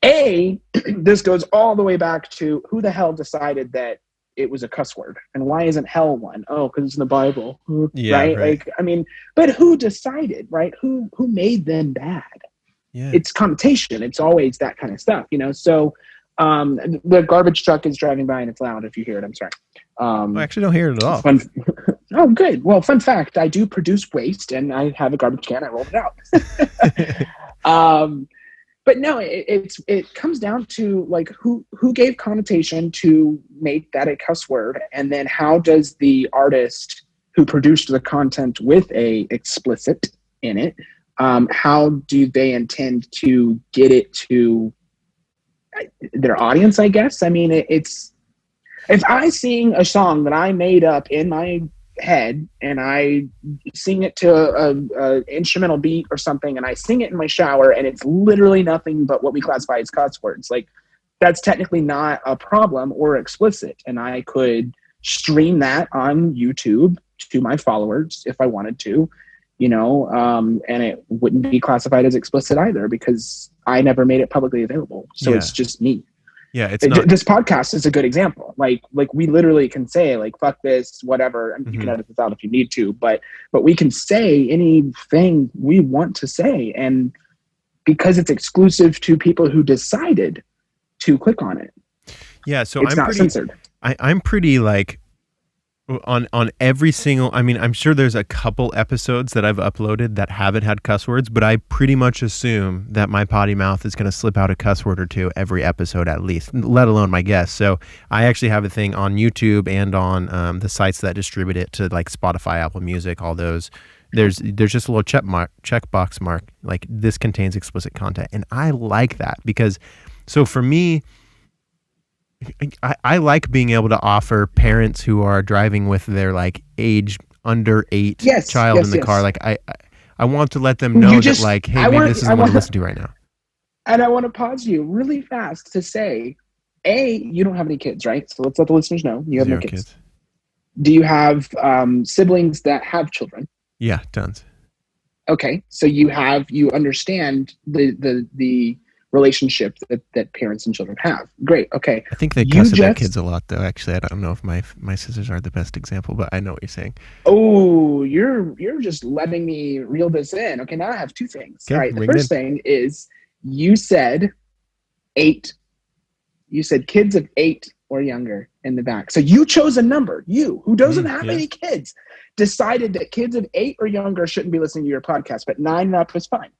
this goes all the way back to who the hell decided that it was a cuss word, and why isn't hell one? Oh, because it's in the Bible, right? Like, I mean, but who decided, right? Who made them bad? Yeah. It's connotation. It's always that kind of stuff, So the garbage truck is driving by and it's loud. If you hear it, I'm sorry. I actually don't hear it at all. Oh, good. Well, fun fact: I do produce waste, and I have a garbage can. I rolled it out. But no, it comes down to like who gave connotation to make that a cuss word, and then how does the artist who produced the content with a explicit in it, how do they intend to get it to their audience? I guess. I mean, it's if I sing a song that I made up in my head and I sing it to a instrumental beat or something, and I sing it in my shower, and it's literally nothing but what we classify as cuss words, like that's technically not a problem or explicit, and I could stream that on YouTube to my followers if I wanted to, and it wouldn't be classified as explicit either because I never made it publicly available. So It's just me. Yeah, this podcast is a good example. Like we literally can say like fuck this, whatever, and you can edit this out if you need to, but we can say anything we want to say, and because it's exclusive to people who decided to click on it. Yeah, so it's not censored. I'm pretty like on every single, I mean, I'm sure there's a couple episodes that I've uploaded that haven't had cuss words, but I pretty much assume that my potty mouth is going to slip out a cuss word or two every episode at least, let alone my guests. So I actually have a thing on YouTube and on the sites that distribute it to like Spotify, Apple Music, all those. There's just a little checkbox mark like this contains explicit content, and I like that because so for me, I like being able to offer parents who are driving with their like age under 8 child in the car. Like I want to let them know that like, hey, maybe this isn't what to listen to right now. And I want to pause you really fast to say, you don't have any kids, right? So let's let the listeners know you have no kids. Do you have siblings that have children? Yeah, tons. Okay, so you understand the relationship that parents and children have. Great. Okay. I think they cuss at their kids a lot, though. Actually, I don't know if my sisters are the best example, but I know what you're saying. Oh, you're just letting me reel this in. Okay, now I have two things. Okay, all right. The first thing is you said 8. You said kids of 8 or younger in the back. So you chose a number. You, who doesn't have any kids, decided that kids of 8 or younger shouldn't be listening to your podcast, but 9 and up is fine.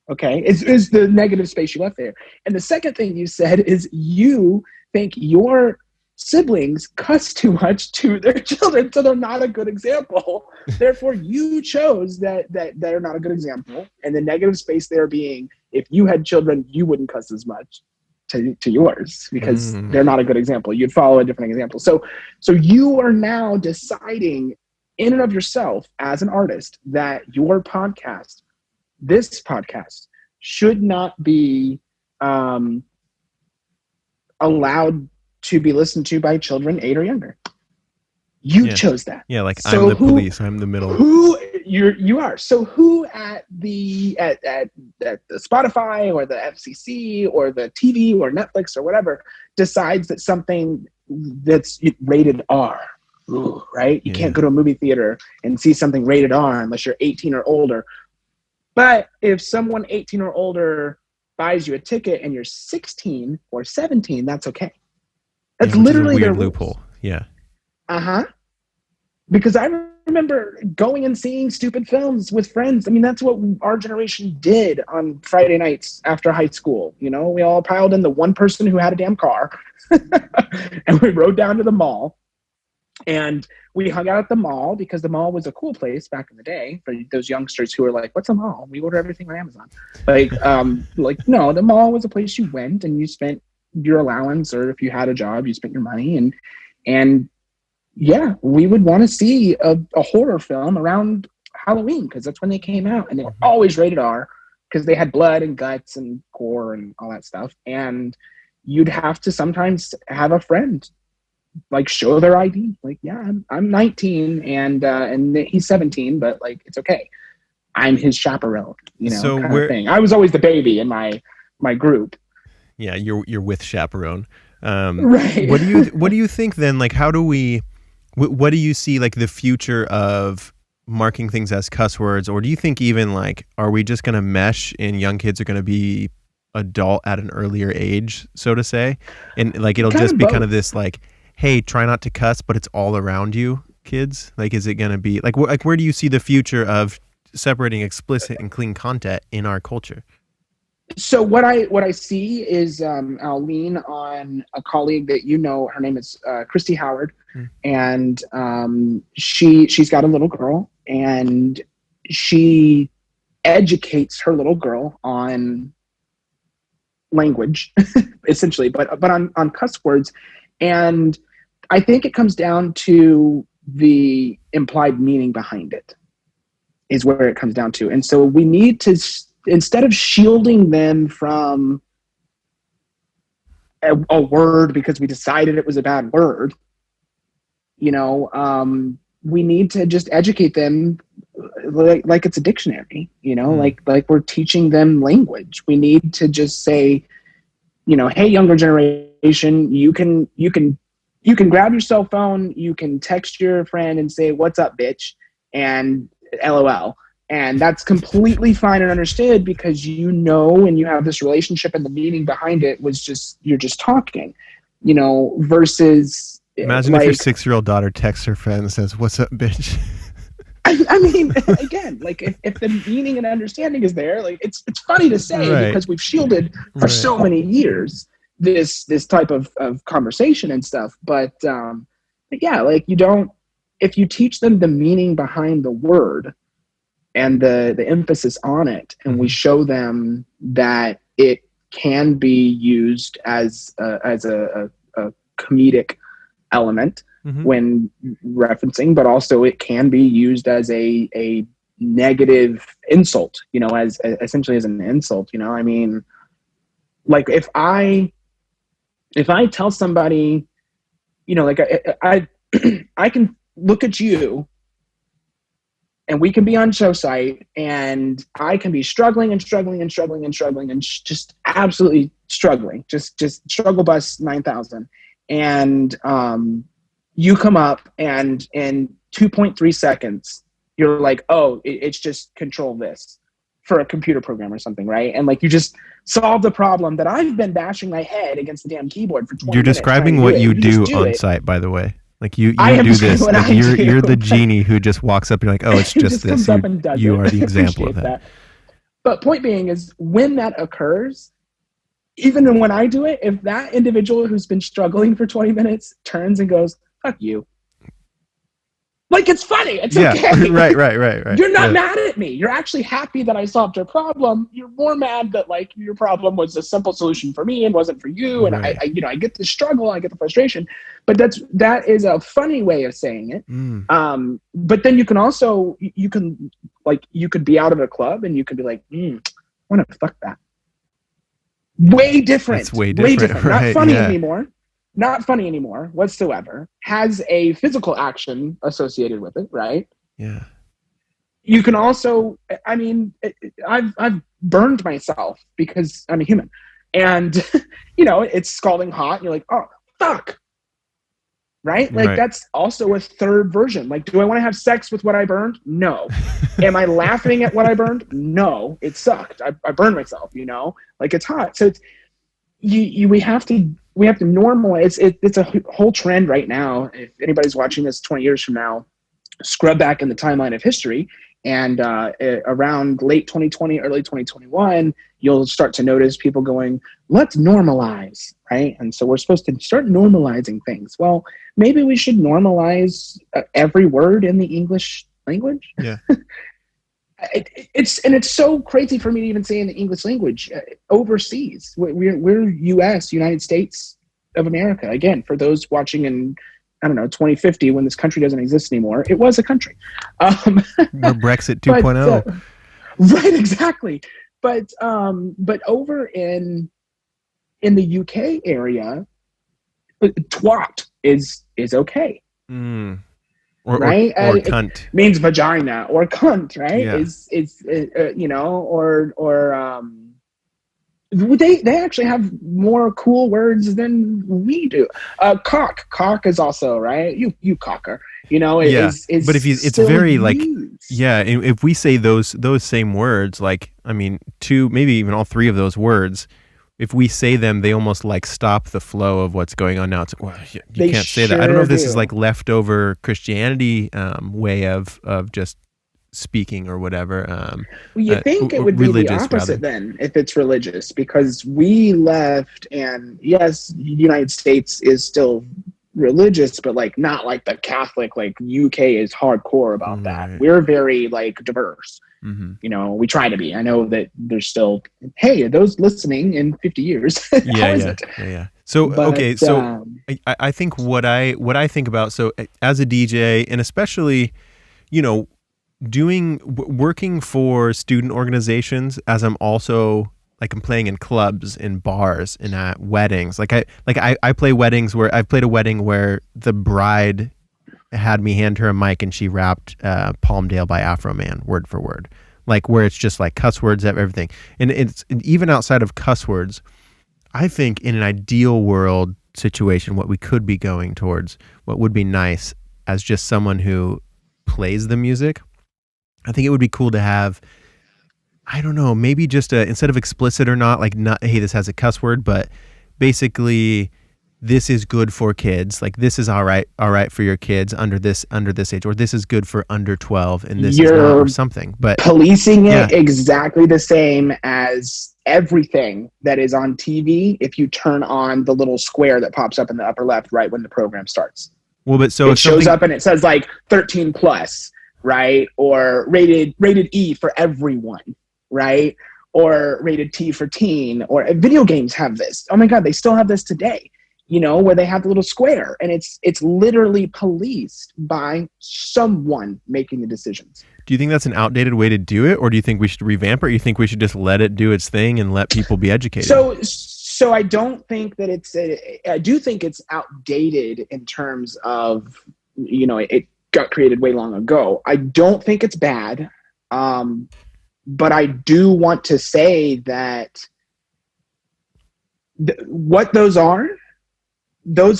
Okay, is the negative space you left there. And the second thing you said is you think your siblings cuss too much to their children, so they're not a good example. Therefore, you chose that they're not a good example. And the negative space there being, if you had children, you wouldn't cuss as much to yours because they're not a good example. You'd follow a different example. So you are now deciding in and of yourself as an artist that your podcast, this podcast, should not be allowed to be listened to by children 8 or younger. You chose that. Yeah, like so I'm the police. I'm the middle. Who you are. So who at the Spotify or the FCC or the TV or Netflix or whatever decides that something that's rated R, right? You can't go to a movie theater and see something rated R unless you're 18 or older. But if someone 18 or older buys you a ticket and you're 16 or 17, that's okay. That's literally their loophole. Yeah. Because I remember going and seeing stupid films with friends. I mean, that's what our generation did on Friday nights after high school. You know, we all piled in the one person who had a damn car and we rode down to the mall. And we hung out at the mall because the mall was a cool place back in the day for those youngsters who were like, what's a mall? We order everything on Amazon. No, the mall was a place you went and you spent your allowance, or if you had a job, you spent your money. And yeah, we would want to see a horror film around Halloween because that's when they came out. And they were always rated R because they had blood and guts and gore and all that stuff. And you'd have to sometimes have a friend like show their ID, like, yeah, I'm 19 and he's 17, but like it's okay. I'm his chaperone, you know, so kind of thing. I was always the baby in my group. Yeah, you're with chaperone. Right. What do you think then? Like, how do we? What do you see like the future of marking things as cuss words, or do you think even like are we just going to mesh and young kids are going to be adult at an earlier age, so to say, and like it'll just be kind of this like, hey, try not to cuss, but it's all around you, kids? Like, is it going to be like where do you see the future of separating explicit and clean content in our culture? So what I see is I'll lean on a colleague that you know. Her name is Christy Howard, and she's got a little girl, and she educates her little girl on language, essentially, but on cuss words. And I think it comes down to the implied meaning behind it is where it comes down to. And so we need to, instead of shielding them from a word because we decided it was a bad word, you know, we need to just educate them like it's a dictionary, you know, like we're teaching them language. We need to just say, you know, hey, younger generation, you can grab your cell phone, you can text your friend and say, what's up, bitch, and LOL. And that's completely fine and understood because you know, and you have this relationship and the meaning behind it was just, you're just talking, you know, versus Imagine if your like 6-year-old daughter texts her friend and says, "What's up, bitch?" I mean, again, like if the meaning and understanding is there, like it's funny to say Right. because we've shielded for Right. so many years this type of conversation and stuff. But yeah, like you don't, if you teach them the meaning behind the word and the emphasis on it, and we show them that it can be used as a comedic element when referencing, but also it can be used as a negative insult, you know, as essentially as an insult, you know. I mean, like if I tell somebody, you know, like I I can look at you and we can be on show site and I can be struggling and just absolutely struggling, just struggle bus 9,000. And you come up and in 2.3 seconds, you're like, oh, it's just control this for a computer program or something, right? And like you just solve the problem that I've been bashing my head against the damn keyboard for 20 You're minutes. describing what you do on site, by the way. Like you do this. Like you're the genie who just walks up and you're like, oh, it's just this. Comes up and does you it. are the example of that. But point being is when that occurs, even when I do it, if that individual who's been struggling for 20 minutes turns and goes, fuck you. Like, it's funny. It's okay. Right. You're not mad at me. You're actually happy that I solved your problem. You're more mad that, like, your problem was a simple solution for me and wasn't for you. And I get the struggle, I get the frustration. But that is a funny way of saying it. But then you can also, you could be out of a club and you could be like, I want to fuck that. Way different. It's way different. Right, Not funny anymore whatsoever. Has a physical action associated with it, right? Yeah. You can also, I mean, I've burned myself because I'm a human, and you know, it's scalding hot. And you're like, oh fuck, right? Like that's also a third version. Like, do I want to have sex with what I burned? No. Am I laughing at what I burned? No. It sucked. I burned myself. You know, like it's hot. So it's we have to normalize. It's a whole trend right now. If anybody's watching this 20 years from now, scrub back in the timeline of history, and around late 2020, early 2021, you'll start to notice people going, let's normalize, right? And so we're supposed to start normalizing things. Well, maybe we should normalize every word in the English language. Yeah. It's so crazy for me to even say in the English language overseas. We're U.S. United States of America. Again, for those watching in, I don't know, 2050 when this country doesn't exist anymore, it was a country. We're Brexit 2.0. Right, exactly. But over in the UK area, twat is okay. Or cunt means vagina, or cunt, right? Yeah. Is you know, or they actually have more cool words than we do. Cock is also right. You cocker, you know. But if it's very used. Like, yeah. If we say those same words, like, I mean, two, maybe even all three of those words, if we say them, they almost like stop the flow of what's going on now. It's like, well, you can't say that. I don't know if this is like leftover Christianity way of just speaking or whatever. Well, you think it would be the opposite then, if it's religious, because we left, and yes, the United States is still religious, but like not like the Catholic, like UK is hardcore about that. We're very like diverse. You know, we try to be. I know that there's still, hey, are those listening in 50 years? Yeah. So, I think what I think about, so as a DJ, and especially, you know, working for student organizations, as I'm also, like, I'm playing in clubs, in bars, and at weddings. I play weddings where I've played a wedding where the bride had me hand her a mic and she rapped Palmdale by Afro Man word for word, like, where it's just like cuss words, everything. And it's even outside of cuss words, I think in an ideal world situation, what we could be going towards, what would be nice as just someone who plays the music, I think it would be cool to have, I don't know, maybe just instead of explicit or not, like, not, hey, this has a cuss word, but basically this is good for kids, like this is all right for your kids under this age, or this is good for under 12 and this is not, You're or something. But policing yeah, it exactly the same as everything that is on TV if you turn on the little square that pops up in the upper left right when the program starts. well, but so It if shows something, up and it says like 13 plus, right? Or rated E for everyone, right? Or rated T for teen. Or video games have this. Oh my God, they still have this today, where they have the little square, and it's literally policed by someone making the decisions. do you think that's an outdated way to do it, or do you think we should revamp it, or you think we should just let it do its thing and let people be educated? So I don't think that I do think it's outdated in terms of, it got created way long ago. I don't think it's bad. But I do want to say that what those are those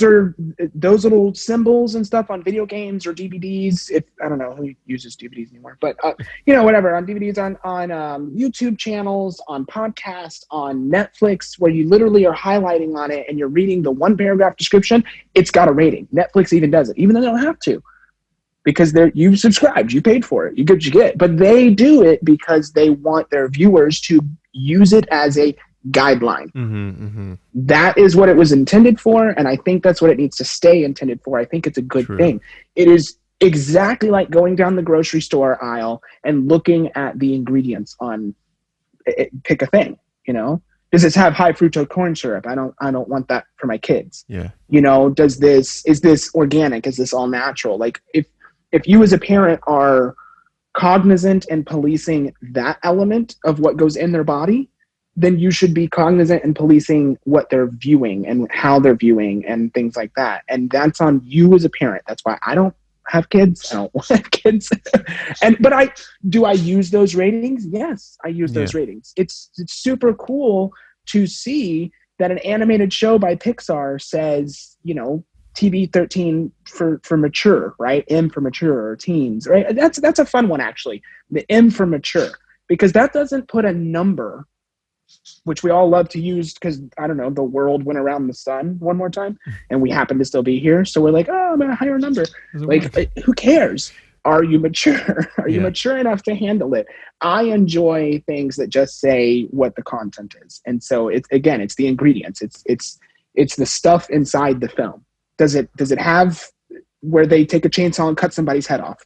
little symbols and stuff on video games or DVDs. If I don't know who uses DVDs anymore, but whatever, on DVDs, on YouTube channels, on podcasts, on Netflix, where you literally are highlighting on it and you're reading the one paragraph description, it's got a rating. Netflix even does it, even though they don't have to, because you subscribed, you paid for it, you get what you get. But they do it because they want their viewers to use it as a guideline. That is what it was intended for, and I think that's what it needs to stay intended for. I think it's a good thing. It is exactly like going down the grocery store aisle and looking at the ingredients on it, pick a thing, does this have high fructose corn syrup? I don't want that for my kids. Is this organic? Is this all natural? Like if you as a parent are cognizant and policing that element of what goes in their body, then you should be cognizant and policing what they're viewing and how they're viewing and things like that. And that's on you as a parent. That's why I don't have kids. I don't want to have kids. But I use those ratings? Yes, I use those ratings. It's super cool to see that an animated show by Pixar says, TV 13 for mature, right? M for mature, or teens, right? That's a fun one, actually. The M for mature, because that doesn't put a number, which we all love to use because, I don't know, the world went around the sun one more time and we happen to still be here. So we're like, oh, I'm at a higher number. Like, who cares? Are you mature? Are you mature enough to handle it? I enjoy things that just say what the content is. And so it's the ingredients. It's the stuff inside the film. Does it have where they take a chainsaw and cut somebody's head off?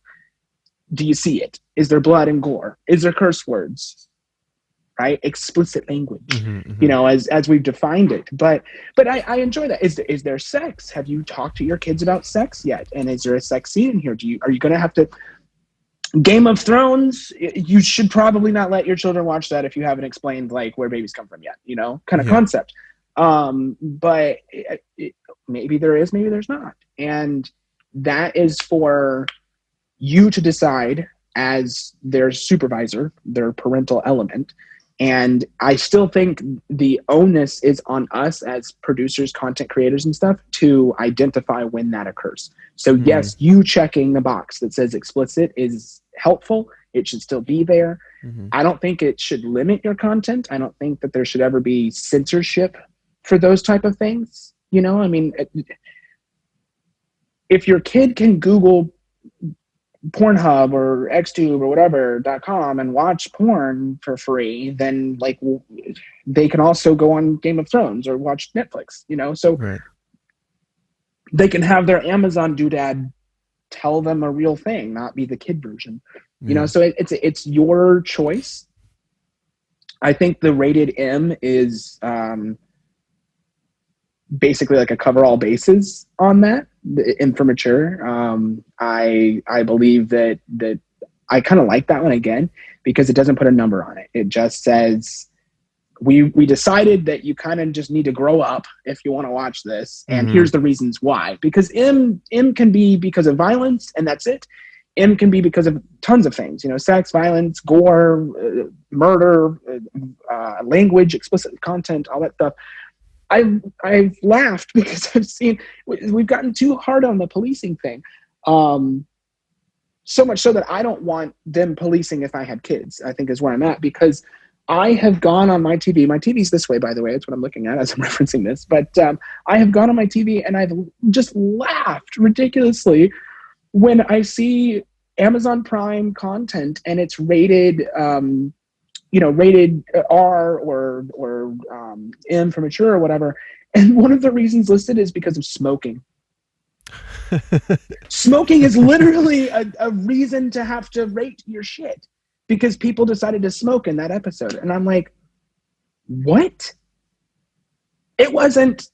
Do you see it? Is there blood and gore? Is there curse words? Right? Explicit language, as we've defined it. But I enjoy that. Is there sex? Have you talked to your kids about sex yet? And is there a sex scene in here? Are you going to have to? Game of Thrones, you should probably not let your children watch that if you haven't explained like where babies come from yet, kind of concept. But maybe there is, maybe there's not. And that is for you to decide as their supervisor, their parental element. And I still think the onus is on us as producers, content creators and stuff to identify when that occurs. So yes, you checking the box that says explicit is helpful. It should still be there. I don't think it should limit your content. I don't think that there should ever be censorship for those type of things. I mean, if your kid can Google Pornhub or XTube or whatever.com and watch porn for free, then they can also go on Game of Thrones or watch Netflix, so they can have their Amazon doodad tell them a real thing, not be the kid version, so it's your choice. I think the rated M is basically like a cover all bases on that, the for mature. I believe that I kind of like that one again because it doesn't put a number on it. It just says we decided that you kind of just need to grow up if you want to watch this, and here's the reasons why. Because M can be because of violence, and that's it. M can be because of tons of things, sex, violence, gore, murder, language, explicit content, all that stuff. I've laughed because I've seen we've gotten too hard on the policing thing, so much so that I don't want them policing if I had kids, I think is where I'm at, because I have gone on my TV. My TV's this way, by the way. That's what I'm looking at as I'm referencing this. But I have gone on my TV and I've just laughed ridiculously when I see Amazon Prime content and it's rated, rated R or M for mature or whatever. And one of the reasons listed is because of smoking. Smoking is literally a reason to have to rate your shit because people decided to smoke in that episode. And I'm like, what? It wasn't,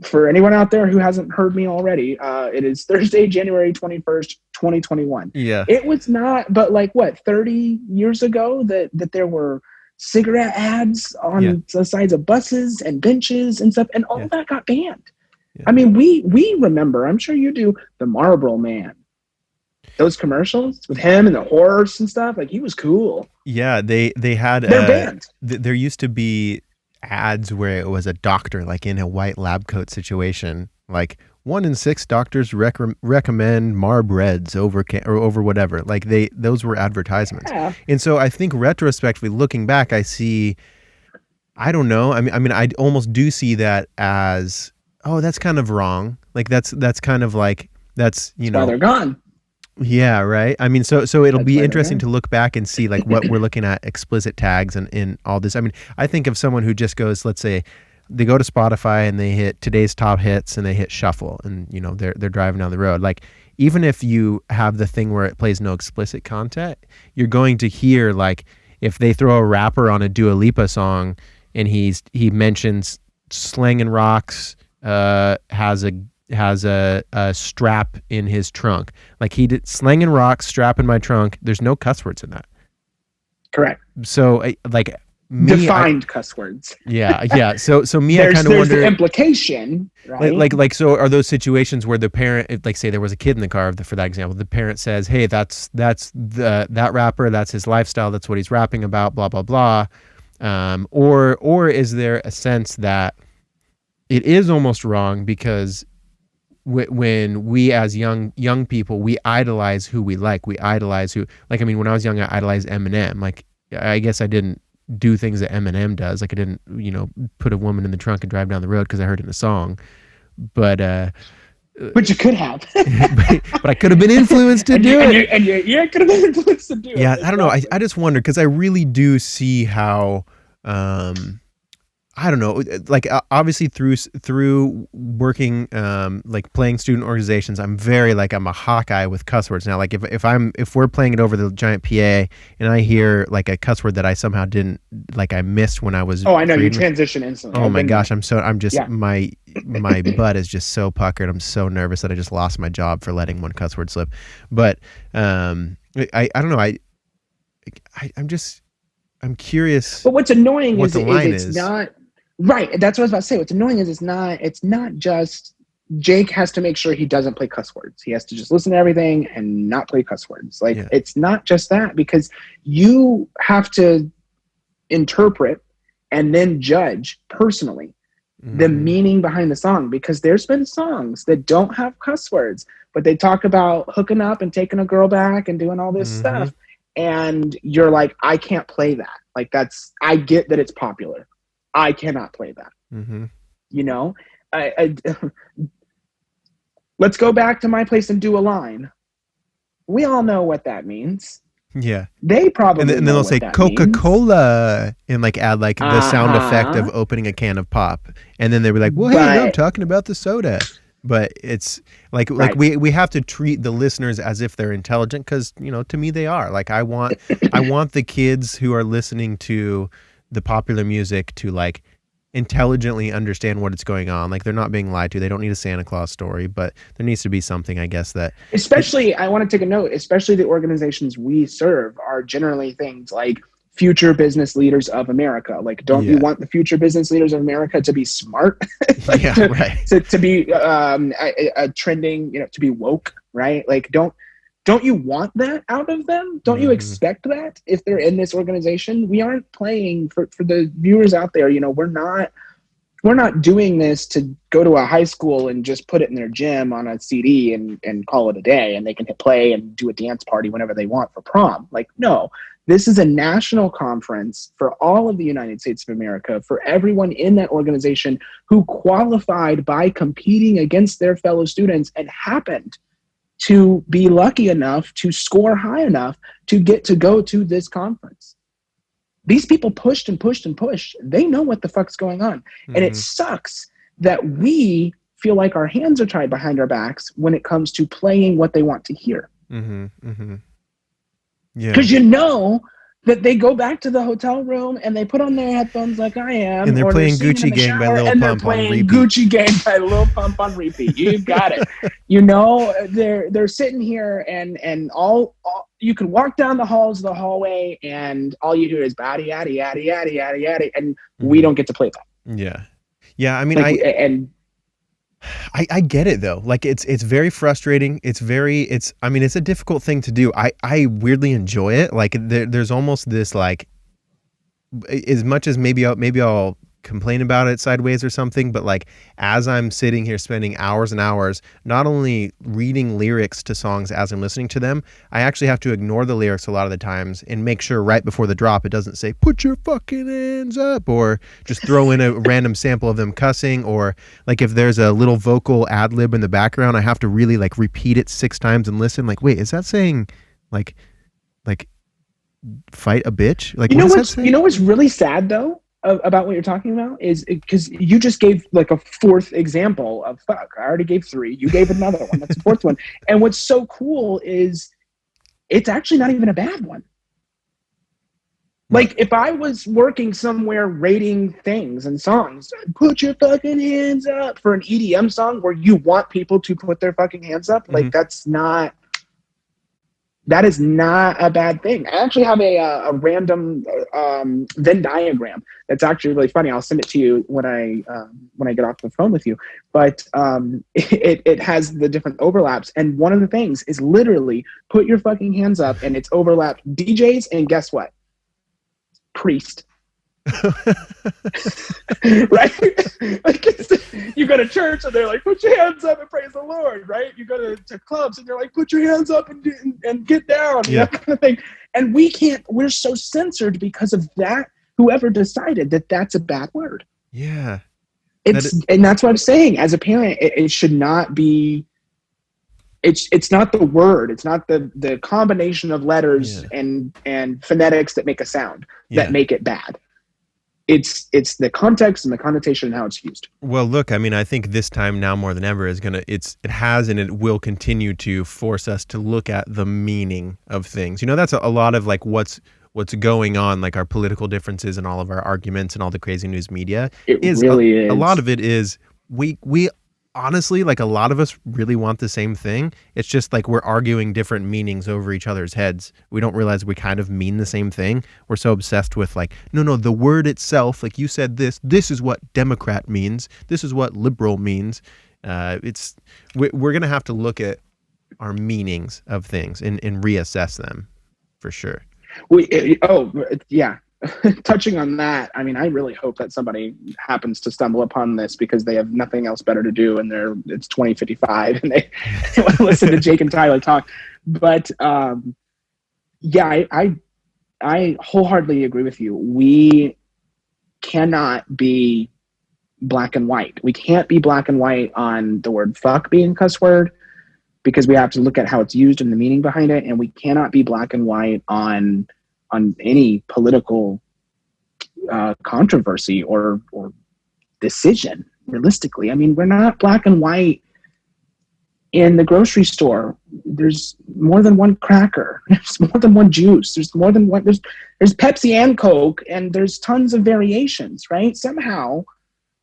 for anyone out there who hasn't heard me already, it is Thursday, January 21st, 2021. Yeah. It was not, but like what, 30 years ago that there were cigarette ads on the sides of buses and benches and stuff, and all that got banned. Yeah. I mean, we remember, I'm sure you do, the Marlboro Man. Those commercials with him and the horse and stuff, like he was cool. Yeah, they had they're banned. There used to be ads where it was a doctor like in a white lab coat situation, like 1 in 6 doctors recommend Marb Reds over whatever. Like those were advertisements. Yeah. And so I think retrospectively looking back, I see, I don't know. I mean, I almost do see that as, oh, that's kind of wrong. Like that's kind of like, that's, you know, why they're gone. Yeah, right. I mean, so it'll be interesting to look back and see like what we're looking at, explicit tags and in all this. I mean, I think of someone who just goes, let's say they go to Spotify and they hit today's top hits and they hit shuffle and, you know, they're driving down the road. Like, even if you have the thing where it plays no explicit content, you're going to hear, like, if they throw a rapper on a Dua Lipa song and he mentions Slangin' Rocks, has a strap in his trunk. Like he did Slangin' Rocks, strap in my trunk. There's no cuss words in that. Correct. So like defined cuss words. Yeah. So me, I kind of wonder the implication, right? Like, so are those situations where the parent, like say there was a kid in the car for that example, the parent says, hey, that's that rapper, that's his lifestyle, that's what he's rapping about, blah, blah, blah. Or is there a sense that it is almost wrong because when we as young people, we idolize who we like. We idolize who, like, I mean, when I was young, I idolized Eminem. Like, I guess I didn't do things that Eminem does. Like, I didn't, you know, put a woman in the trunk and drive down the road because I heard it in a song. But you could have. but I could have been influenced to do it. And you could have been influenced to do it. Yeah, I don't know. I just wonder because I really do see how. I don't know, like obviously through working, like playing student organizations, I'm a Hawkeye with cuss words. Now, like if we're playing it over the giant PA and I hear like a cuss word that I somehow didn't, like I missed when I was. Oh, I know, you transition instantly. Oh my gosh. My butt is just so puckered. I'm so nervous that I just lost my job for letting one cuss word slip. But, I don't know. I'm curious. But what's annoying is it's not. Right, that's what I was about to say. What's annoying is it's not just Jake has to make sure he doesn't play cuss words. He has to just listen to everything and not play cuss words. Like, It's not just that, because you have to interpret and then judge personally the meaning behind the song, because there's been songs that don't have cuss words, but they talk about hooking up and taking a girl back and doing all this stuff. And you're like, I can't play that. Like, I get that it's popular. I cannot play that. You know, let's go back to My Place and Do a Line. We all know what that means. Yeah. They probably and then they'll say Coca-Cola and like add like the sound effect of opening a can of pop. And then they were like, well, hey, I'm talking about the soda. But it's like we have to treat the listeners as if they're intelligent, because, you know, to me they are. Like I want the kids who are listening to the popular music to like intelligently understand what is going on. Like they're not being lied to. They don't need a Santa Claus story, but there needs to be something, I guess, that especially I want to take a note, especially the organizations we serve are generally things like future business leaders of America. Like, don't you want the future business leaders of America to be smart? Like to be a trending, you know, to be woke, right? Like, don't you want that out of them? Don't you expect that if they're in this organization? We aren't playing for the viewers out there. You know, we're not doing this to go to a high school and just put it in their gym on a CD and call it a day, and they can hit play and do a dance party whenever they want for prom. Like, no, This is a national conference for all of the United States of America, for everyone in that organization who qualified by competing against their fellow students and happened to be lucky enough to score high enough to get to go to this conference. These people pushed and pushed and pushed. They know what the fuck's going on. Mm-hmm. And it sucks that we feel like our hands are tied behind our backs when it comes to playing what they want to hear. Mm-hmm. Mm-hmm. Yeah. Because you know that they go back to the hotel room and they put on their headphones like I am. And they're playing Gucci Gang by Lil Pump on repeat. Gucci Gang by Lil Pump on repeat. You got it. You know, they're sitting here and all you can walk down the halls of the hallway and all you hear is batty, yaddy, yaddy, yaddy, yaddy, yaddy, and we don't get to play that. Yeah. Yeah. I mean, I get it though. Like it's very frustrating. It's a difficult thing to do. I weirdly enjoy it. Like there's almost this like, as much as maybe I'll complain about it sideways or something, but like as I'm sitting here spending hours and hours not only reading lyrics to songs as I'm listening to them, I actually have to ignore the lyrics a lot of the times and make sure right before the drop it doesn't say put your fucking hands up, or just throw in a random sample of them cussing, or like if there's a little vocal ad lib in the background, I have to really like repeat it 6 times and listen like, wait, is that saying like fight a bitch? Like, you know what's really sad though about what you're talking about is because you just gave like a 4th example of fuck. I already gave 3. You gave another one. That's the 4th one. And what's so cool is it's actually not even a bad one. Like if I was working somewhere rating things and songs, put your fucking hands up for an EDM song where you want people to put their fucking hands up. Like that is not a bad thing. I actually have a random Venn diagram that's actually really funny. I'll send it to you when I get off the phone with you. But it has the different overlaps, and one of the things is literally put your fucking hands up, and it's overlapped DJs, and guess what? Priest. Right? Like you go to church and they're like, put your hands up and praise the Lord, right? You go to clubs and they're like, put your hands up and get down, that kind of thing. And we're so censored because of that. Whoever decided that that's a bad word. Yeah. And that's what I'm saying. As a parent, it should not be. It's not the word. It's not the combination of letters and phonetics that make a sound that make it bad. It's the context and the connotation and how it's used. Well, look, I mean, I think this time now more than ever it has and it will continue to force us to look at the meaning of things. You know, that's a lot of like what's going on, like our political differences and all of our arguments and all the crazy news media. It really is. A lot of it is we honestly, like a lot of us really want the same thing. It's just like we're arguing different meanings over each other's heads. We don't realize we kind of mean the same thing. We're so obsessed with like, no, the word itself, like you said this is what Democrat means. This is what liberal means. We're going to have to look at our meanings of things and reassess them for sure. Yeah. Touching on that, I mean, I really hope that somebody happens to stumble upon this because they have nothing else better to do and it's 2055 and they want to listen to Jake and Tyler talk. But I wholeheartedly agree with you. We cannot be black and white. We can't be black and white on the word fuck being a cuss word because we have to look at how it's used and the meaning behind it. And we cannot be black and white on any political controversy or decision, realistically. I mean, we're not black and white in the grocery store. There's more than one cracker. There's more than one juice. There's more than one. There's Pepsi and Coke, and there's tons of variations, right? Somehow,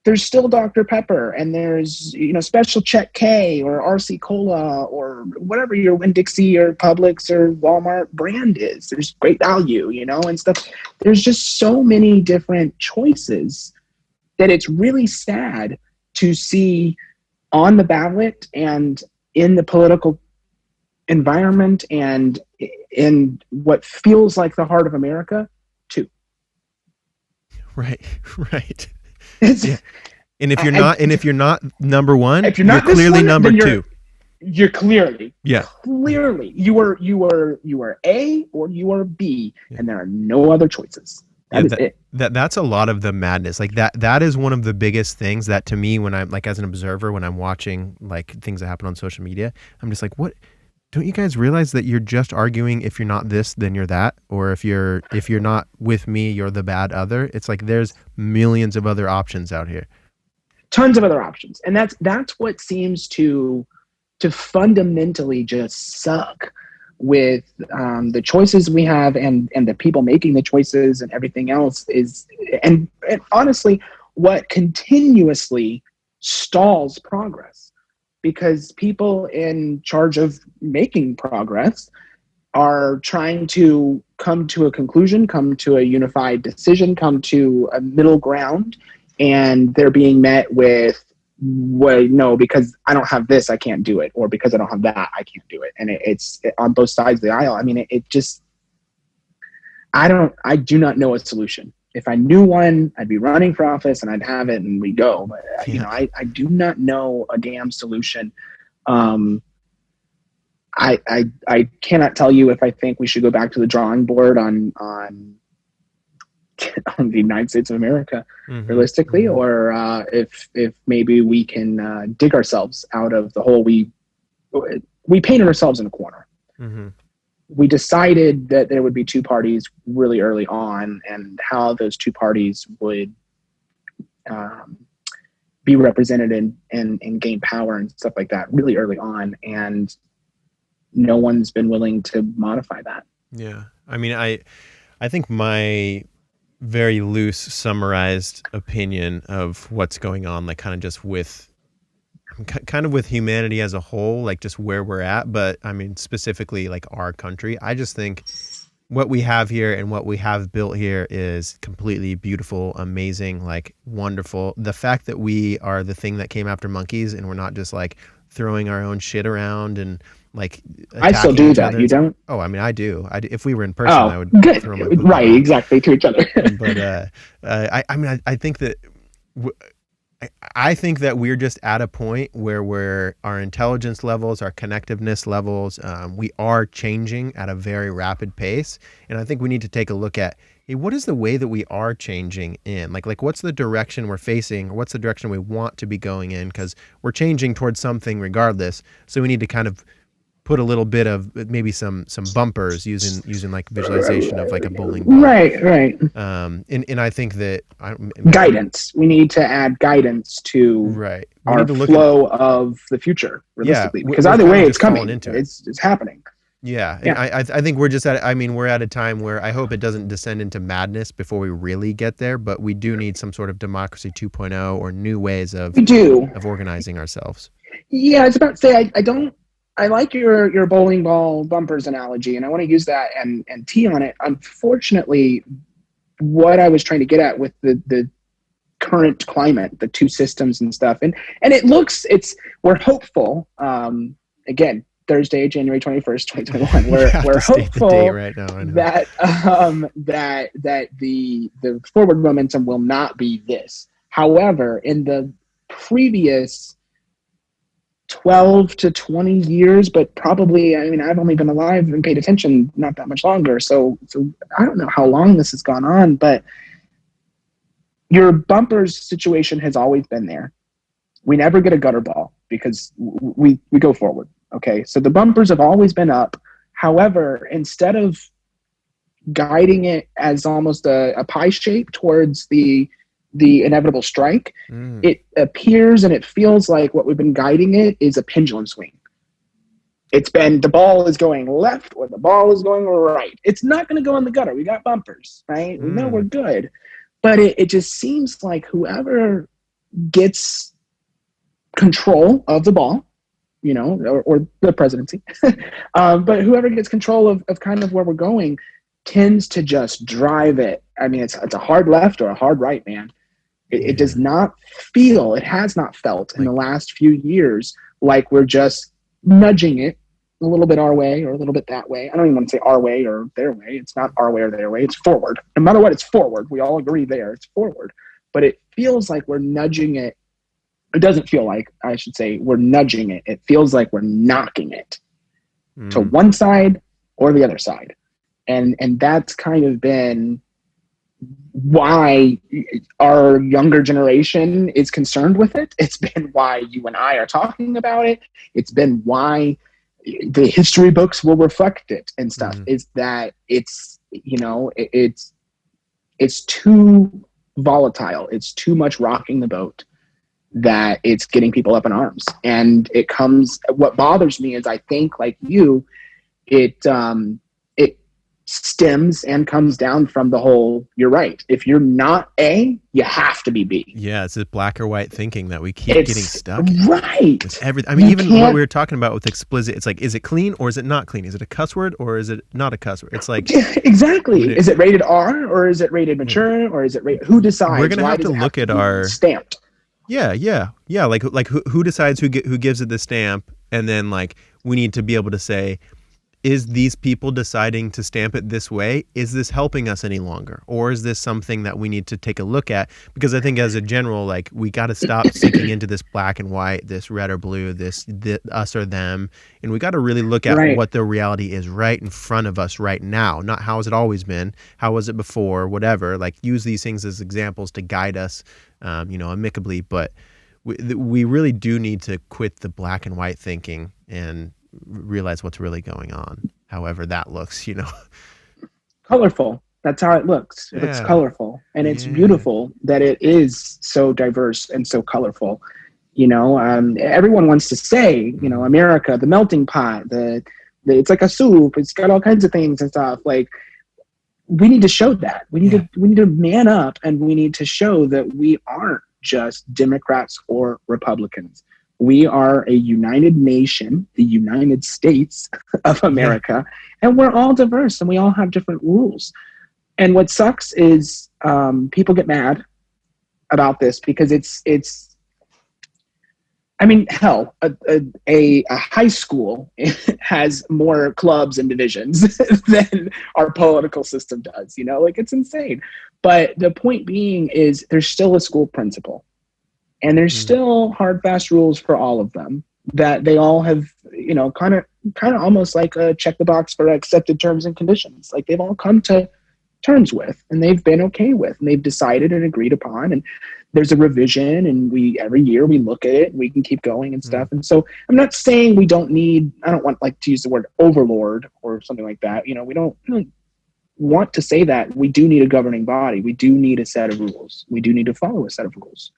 there's still Dr. Pepper, and there's Special Check K or RC Cola or whatever your Winn-Dixie or Publix or Walmart brand is. There's Great Value, and stuff. There's just so many different choices that it's really sad to see on the ballot and in the political environment and in what feels like the heart of America, too. Right. Yeah. And if you're not number one, you're clearly number 2. You're clearly, Yeah. clearly, you are A or you are B, Yeah. and there are no other choices. That is it. That's a lot of the madness. Like that is one of the biggest things that to me, when I'm like, as an observer, when I'm watching like things that happen on social media, I'm just like, what? Don't you guys realize that you're just arguing, if you're not this, then you're that, or if you're not with me, you're the bad other. It's like there's millions of other options out here. Tons of other options, and that's what seems to fundamentally just suck with the choices we have, and the people making the choices and everything else is, and honestly, what continuously stalls progress, because people in charge of making progress are trying to come to a conclusion, come to a unified decision, come to a middle ground, and they're being met with, well, no, because I don't have this, I can't do it, or because I don't have that, I can't do it. And it's on both sides of the aisle. I mean, it just, I do not know a solution. If I knew one, I'd be running for office and I'd have it and we go. But you know, I do not know a damn solution. I cannot tell you if I think we should go back to the drawing board on the United States of America, realistically, or if maybe we can dig ourselves out of the hole we painted ourselves in a corner. We decided that there would be two parties really early on, and how those two parties would be represented and gain power and stuff like that really early on, and no one's been willing to modify that. Yeah, I mean, I think my very loose summarized opinion of what's going on, like kind of with humanity as a whole, like just where we're at, but I mean specifically like our country, I just think what we have here and what we have built here is completely beautiful, amazing, like wonderful. The fact that we are the thing that came after monkeys and we're not just like throwing our own shit around and like I still do that. You don't? Oh, I mean, I do. If we were in person, I would throw my poop right, around. exactly, to each other. But I think that I think that we're just at a point where our intelligence levels, our connectiveness levels, we are changing at a very rapid pace, and I think we need to take a look at, hey, what is the way that we are changing in? Like what's the direction we're facing, or what's the direction we want to be going in? Because we're changing towards something regardless, so we need to kind of put a little bit of maybe some bumpers using like visualization of like a bowling ball. Right. And I think that guidance. We need to add guidance to our flow of the future, realistically. Because either way, it's coming. It's happening. Yeah. And I think we're just we're at a time where I hope it doesn't descend into madness before we really get there, but we do need some sort of democracy 2.0 or new ways of organizing ourselves. Yeah, I was about to say, I like your bowling ball bumpers analogy, and I want to use that and tee on it. Unfortunately, what I was trying to get at with the current climate, the two systems and stuff, and we're hopeful. Again, Thursday, January 21st, 2021. We're hopeful right now, that the forward momentum will not be this. However, in the previous 12 to 20 years, but probably, I've only been alive and paid attention not that much longer. So I don't know how long this has gone on, but your bumpers situation has always been there. We never get a gutter ball because we go forward. Okay. So the bumpers have always been up. However, instead of guiding it as almost a pie shape towards the inevitable strike, it appears and it feels like what we've been guiding it is a pendulum swing. It's been the ball is going left or the ball is going right. It's not going to go in the gutter. We got bumpers, right? We know we're good. But it just seems like whoever gets control of the ball, or the presidency, but whoever gets control of kind of where we're going tends to just drive it. It's a hard left or a hard right, man. It does not feel, it has not felt in the last few years like we're just nudging it a little bit our way or a little bit that way. I don't even want to say our way or their way. It's not our way or their way. It's forward. No matter what, it's forward. We all agree there. It's forward. But it feels like we're nudging it It doesn't feel like, I should say, we're nudging it. It feels like we're knocking it to one side or the other side. And that's kind of been why our younger generation is concerned with it. It's been why you and I are talking about it. It's been why the history books will reflect it and stuff. Is that it's, you know, it's too volatile. It's too much rocking the boat that it's getting people up in arms. And it comes, what bothers me is, I think, like you, it stems and comes down from the whole, you're right, if you're not A, you have to be B. Yeah, it's this black or white thinking that we keep getting stuck in. Right. I mean, even what we were talking about with explicit, it's like, is it clean or is it not clean? Is it a cuss word or is it not a cuss word? It's like, exactly. Is it rated R or is it rated mature or is it rated, who decides? We're gonna have to look at our stamped. Yeah. Like who decides who gives it the stamp, and then like we need to be able to say, is these people deciding to stamp it this way? Is this helping us any longer? Or is this something that we need to take a look at? Because I think as a general, like, we got to stop sinking into this black and white, this red or blue, this us or them. And we got to really look at what the reality is right in front of us right now. Not how has it always been? How was it before? Whatever. Like, use these things as examples to guide us, amicably. But we really do need to quit the black and white thinking and realize what's really going on, however that looks, Colorful. That's how it looks. Yeah. It's colorful, and it's beautiful that it is so diverse and so colorful. Everyone wants to say, America, the melting pot, it's like a soup, it's got all kinds of things and stuff. Like, we need to show that. We need to man up, and we need to show that we aren't just Democrats or Republicans. We are a united nation, the United States of America, and we're all diverse and we all have different rules. And what sucks is people get mad about this because it's I mean, hell, a high school has more clubs and divisions than our political system does, like, it's insane. But the point being is, there's still a school principal. And there's still hard, fast rules for all of them that they all have, kind of almost like a check the box for accepted terms and conditions. Like, they've all come to terms with, and they've been okay with, and they've decided and agreed upon. And there's a revision, and every year we look at it and we can keep going and stuff. And so I'm not saying we don't need, I don't want to use the word overlord or something like that. We don't want to say that. We do need a governing body. We do need a set of rules. We do need to follow a set of rules.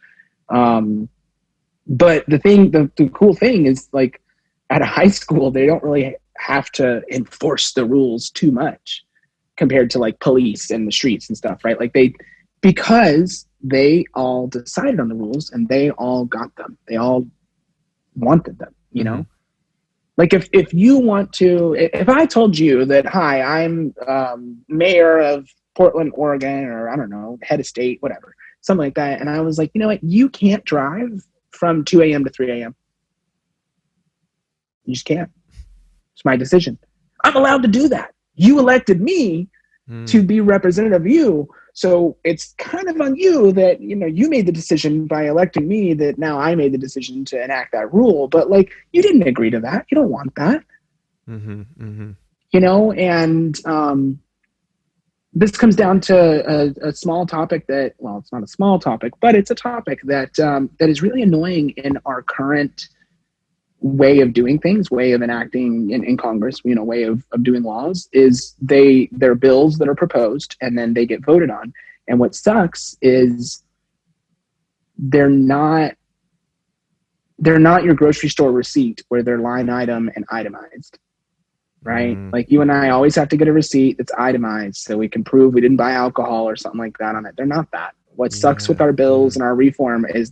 But the cool thing is, like, at a high school, they don't really have to enforce the rules too much compared to, like, police and the streets and stuff, right? Like, because they all decided on the rules and they all got them. They all wanted them, Like, if you want to, if I told you that, hi, I'm mayor of Portland, Oregon, or I don't know, head of state, whatever, something like that. And I was like, you know what? You can't drive from 2 a.m. to 3 a.m. You just can't. It's my decision. I'm allowed to do that. You elected me to be representative of you. So it's kind of on you that, you made the decision by electing me, that now I made the decision to enact that rule. But, like, you didn't agree to that. You don't want that. And this comes down to a small topic that, well, it's not a small topic, but it's a topic that that is really annoying in our current way of doing things, way of enacting in Congress, way of doing laws, is they're bills that are proposed and then they get voted on. And what sucks is they're not your grocery store receipt where they're line item and itemized. Right? Like, you and I always have to get a receipt that's itemized so we can prove we didn't buy alcohol or something like that on it. They're not that. What sucks with our bills and our reform is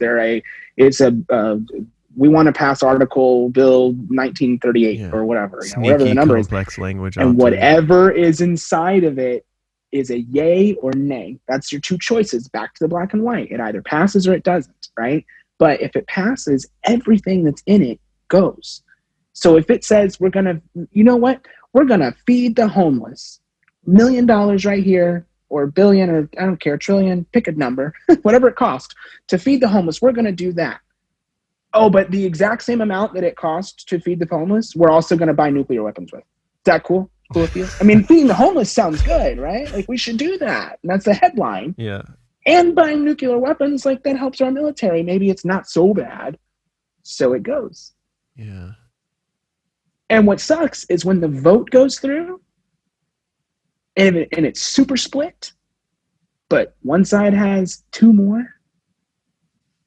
we want to pass Article Bill 1938 or whatever, whatever the number complex language, and whatever is inside of it is a yay or nay. That's your two choices. Back to the black and white. It either passes or it doesn't, right? But if it passes, everything that's in it goes. So if it says we're going to, we're going to feed the homeless, $1 million right here, or $1 billion, or I don't care, $1 trillion, pick a number, whatever it costs to feed the homeless, we're going to do that. Oh, but the exact same amount that it costs to feed the homeless, we're also going to buy nuclear weapons with. Is that cool? Cool with you? I mean, feeding the homeless sounds good, right? Like, we should do that. And that's the headline. Yeah. And buying nuclear weapons, like, that helps our military. Maybe it's not so bad. So it goes. Yeah. And what sucks is when the vote goes through and it's super split, but one side has two more,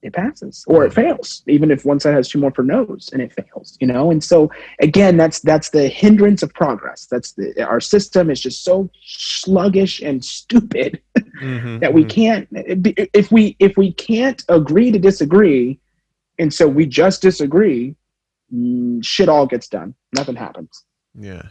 it passes, or it fails, even if one side has two more for no's and it fails, you know? And so again, that's the hindrance of progress. Our system is just so sluggish and stupid that we can't, if we can't agree to disagree, and so we just disagree, shit all gets done. Nothing happens. Yeah.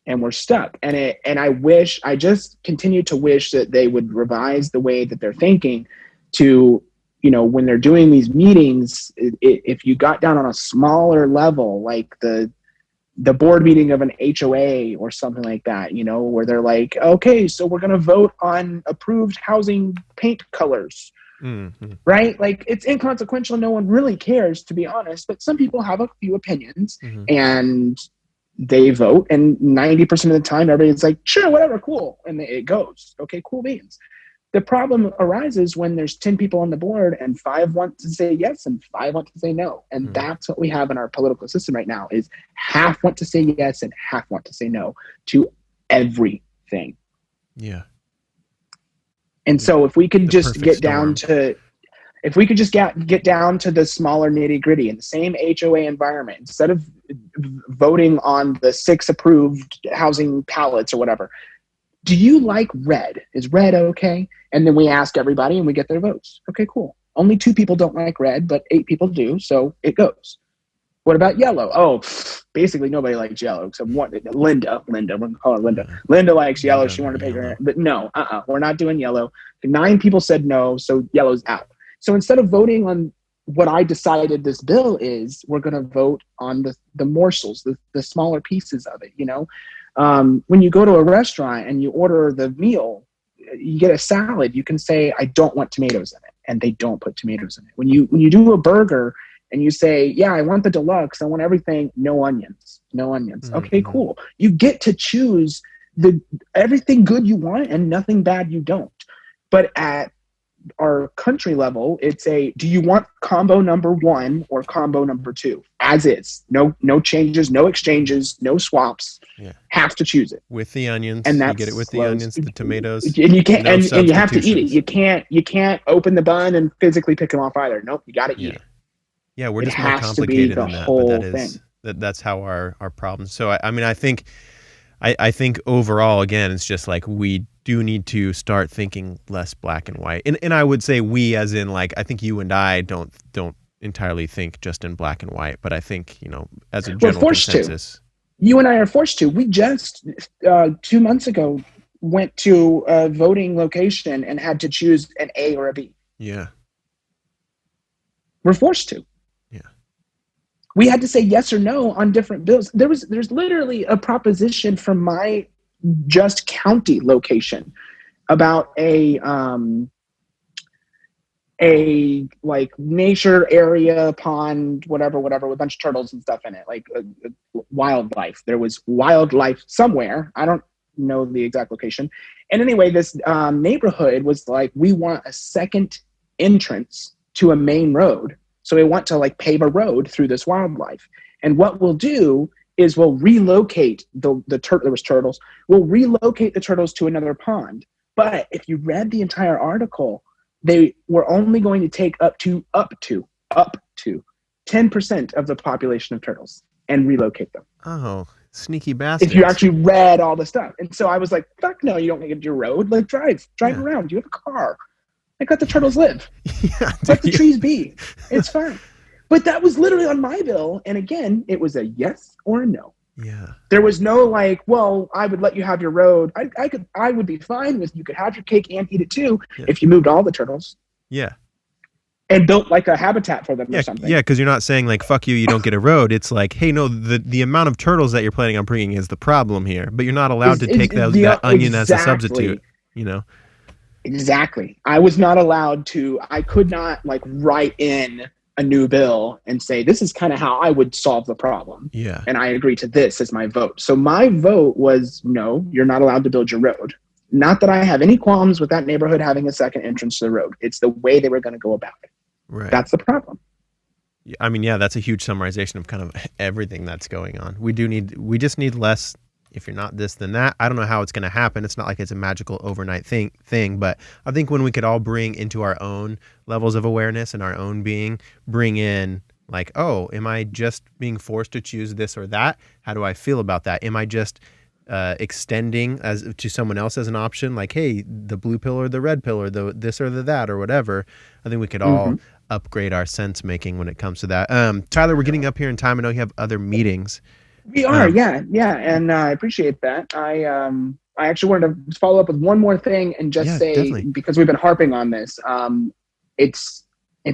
And we're stuck. And I just continue to wish that they would revise the way that they're thinking to, you know, when they're doing these meetings, if you got down on a smaller level, like the board meeting of an HOA or something like that, you know, where they're like, okay, so we're going to vote on approved housing paint colors, right? Like, it's inconsequential. No one really cares, to be honest, but some people have a few opinions and they vote, and 90% of the time, everybody's like, sure, whatever, cool. And it goes, okay, cool beans. The problem arises when there's 10 people on the board and 5 want to say yes and 5 want to say no. And that's what we have in our political system right now, is half want to say yes and half want to say no to everything. Yeah. And so if we could just get down to, get down to the smaller nitty gritty in the same HOA environment, instead of voting on the 6 approved housing pallets or whatever, do you like red? Is red okay? And then we ask everybody and we get their votes. Okay, cool. Only 2 people don't like red, but 8 people do, so it goes. What about yellow? Oh, basically nobody likes yellow except one. Linda, we're gonna call her Linda. Linda likes yellow. She wanted to pick her, but no, we're not doing yellow. 9 people said no, so yellow's out. So instead of voting on what I decided this bill is, we're going to vote on the morsels, the smaller pieces of it, you know? When you go to a restaurant and you order the meal, you get a salad, you can say, I don't want tomatoes in it. And they don't put tomatoes in it. When you do a burger and you say, yeah, I want the deluxe, I want everything, no onions. Okay, cool. You get to choose everything good you want and nothing bad you don't. But at our country level, it's do you want combo number 1 or combo number 2? As is. No changes, no exchanges, no swaps. Yeah. Have to choose it. With the onions. And you get it with the onions, the tomatoes. And you can't, and you have to eat it. You can't open the bun and physically pick them off either. Nope, you got to eat it. Yeah, we're just more complicated than that, but that's how our problems. So I mean, I think overall, again, it's just like we do need to start thinking less black and white. And I would say we, as in, like, I think you and I don't entirely think just in black and white, but I think, you know, as a general consensus. You and I are forced to. We just 2 months ago went to a voting location and had to choose an A or a B. Yeah. We're forced to. Yeah. We had to say yes or no on different bills. There's literally a proposition from my just county location about a like nature area, pond, whatever, with a bunch of turtles and stuff in it, like wildlife. There was wildlife somewhere. I don't know the exact location. And anyway, this neighborhood was like, we want a second entrance to a main road. So we want to like pave a road through this wildlife. And what we'll do is we'll relocate there was turtles. We'll relocate the turtles to another pond. But if you read the entire article, they were only going to take up to 10% of the population of turtles and relocate them. Oh, sneaky bastards. If you actually read all the stuff. And so I was like, fuck no, you don't get your road. Like drive around. You have a car. Like, let the turtles live. Let the trees be. It's fine. But that was literally on my bill. And again, it was a yes or a no. Yeah. There was no like, well, I would let you have your road. I would be fine with you could have your cake and eat it too if you moved all the turtles. Yeah. And built like a habitat for them or something. Yeah, because you're not saying like, fuck you don't get a road. It's like, hey, no, the amount of turtles that you're planning on bringing is the problem here. But you're not allowed to take that onion as a substitute, you know? Exactly. I was not allowed to, I could not like write in a new bill and say, this is kind of how I would solve the problem. Yeah. And I agree to this as my vote. So my vote was, no, you're not allowed to build your road. Not that I have any qualms with that neighborhood having a second entrance to the road. It's the way they were going to go about it. Right. That's the problem. I mean, yeah, that's a huge summarization of kind of everything that's going on. We just need less. If you're not this, then that. I don't know how it's going to happen. It's not like it's a magical overnight thing, but I think when we could all bring into our own levels of awareness and our own being, bring in like, oh, am I just being forced to choose this or that? How do I feel about that? Am I just extending as to someone else as an option? Like, hey, the blue pill or the red pill or the this or the that or whatever. I think we could all upgrade our sense making when it comes to that. Tyler, we're getting up here in time. I know you have other meetings. We are, yeah, and I appreciate that. I actually wanted to follow up with one more thing and just say, definitely, because we've been harping on this, it's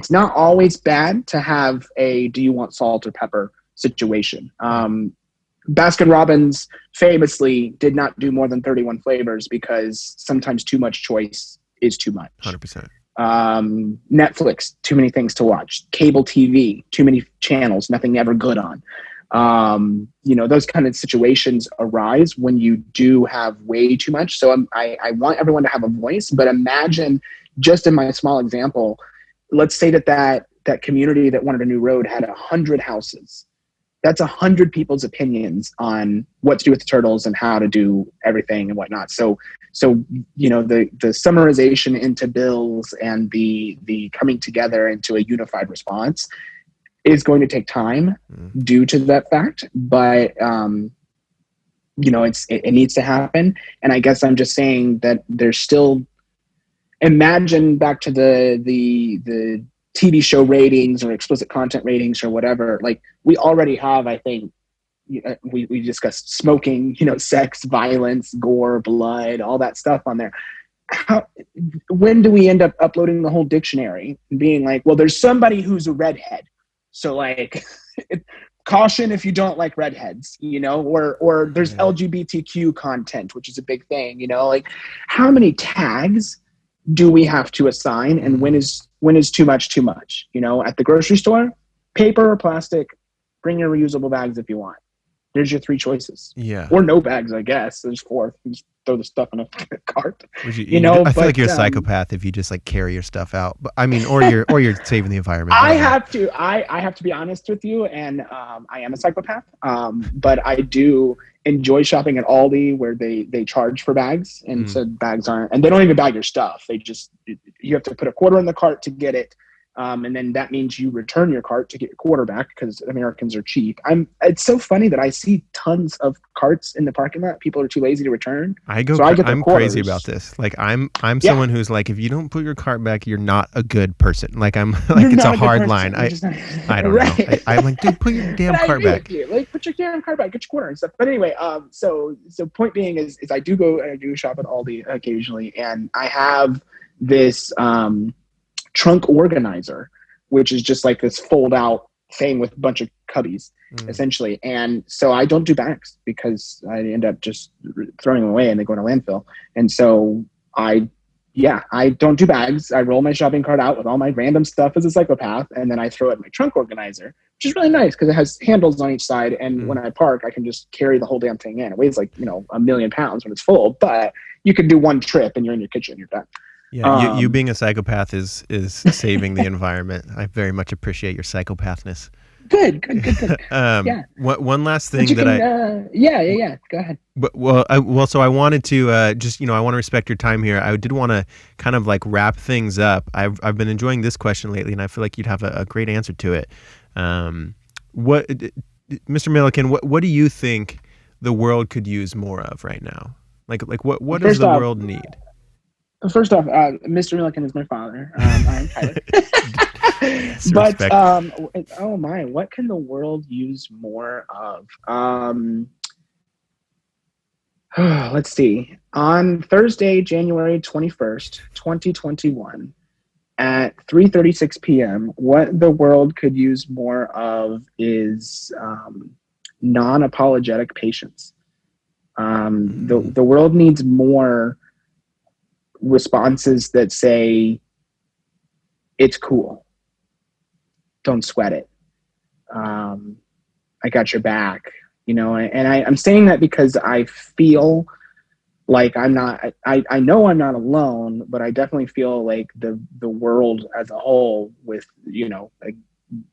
not always bad to have a do you want salt or pepper situation. Baskin Robbins famously did not do more than 31 flavors because sometimes too much choice is too much. 100%. Netflix, too many things to watch. Cable TV, too many channels, nothing ever good on. Those kind of situations arise when you do have way too much. So I want everyone to have a voice, but imagine, just in my small example, let's say that community that wanted a new road had 100 houses. That's 100 people's opinions on what to do with the turtles and how to do everything and whatnot. So the summarization into bills and the coming together into a unified response is going to take time due to that fact, but it needs to happen. And I guess I'm just saying that there's still, imagine back to the TV show ratings or explicit content ratings or whatever. Like, we already have, I think, we discussed smoking, sex, violence, gore, blood, all that stuff on there. When do we end up uploading the whole dictionary and being like, well, there's somebody who's a redhead, so like caution if you don't like redheads, or there's LGBTQ content, which is a big thing, like how many tags do we have to assign, and when is too much too much? At the grocery store, paper or plastic, bring your reusable bags if you want. There's your 3 choices. Yeah. Or no bags, I guess. There's 4. You just throw the stuff in a cart. I feel like you're a psychopath if you just like carry your stuff out. But I mean, or you're saving the environment. I have to be honest with you, and I am a psychopath. But I do enjoy shopping at Aldi, where they charge for bags, and so bags aren't, and they don't even bag your stuff. They just, you have to put a quarter in the cart to get it. And then that means you return your cart to get your quarter back, because Americans are cheap. It's so funny that I see tons of carts in the parking lot. People are too lazy to return. I'm crazy about this. Like I'm someone who's like, if you don't put your cart back, you're not a good person. Like I'm like, it's a hard line. I don't know. I'm like, dude, put your damn cart back. Like, put your damn cart back, get your quarter and stuff. But anyway, so point being is I do shop at Aldi occasionally, and I have this trunk organizer, which is just like this fold out thing with a bunch of cubbies, essentially. And so I don't do bags because I end up just throwing them away and they go in a landfill. And so I don't do bags. I roll my shopping cart out with all my random stuff as a psychopath, and then I throw it in my trunk organizer, which is really nice because it has handles on each side. And when I park, I can just carry the whole damn thing in. It weighs like, 1,000,000 pounds when it's full, but you can do one trip and you're in your kitchen, you're done. Yeah, you being a psychopath is saving the environment. I very much appreciate your psychopathness. Good. Yeah. One last thing that Go ahead. So I wanted to I want to respect your time here. I did want to kind of like wrap things up. I've been enjoying this question lately, and I feel like you'd have a great answer to it. What, Mr. Milliken, what do you think the world could use more of right now? Like what does the world need? First off, Mr. Milliken is my father. I'm Tyler. But oh my, what can the world use more of? Let's see. On Thursday, January 21st, 2021, at 3:36 p.m., what the world could use more of is non-apologetic patience. The world needs more responses that say it's cool. don't sweat it. I got your back, you know, and I'm saying that because I feel like I know I'm not alone, but I definitely feel like the world as a whole, with, you know, like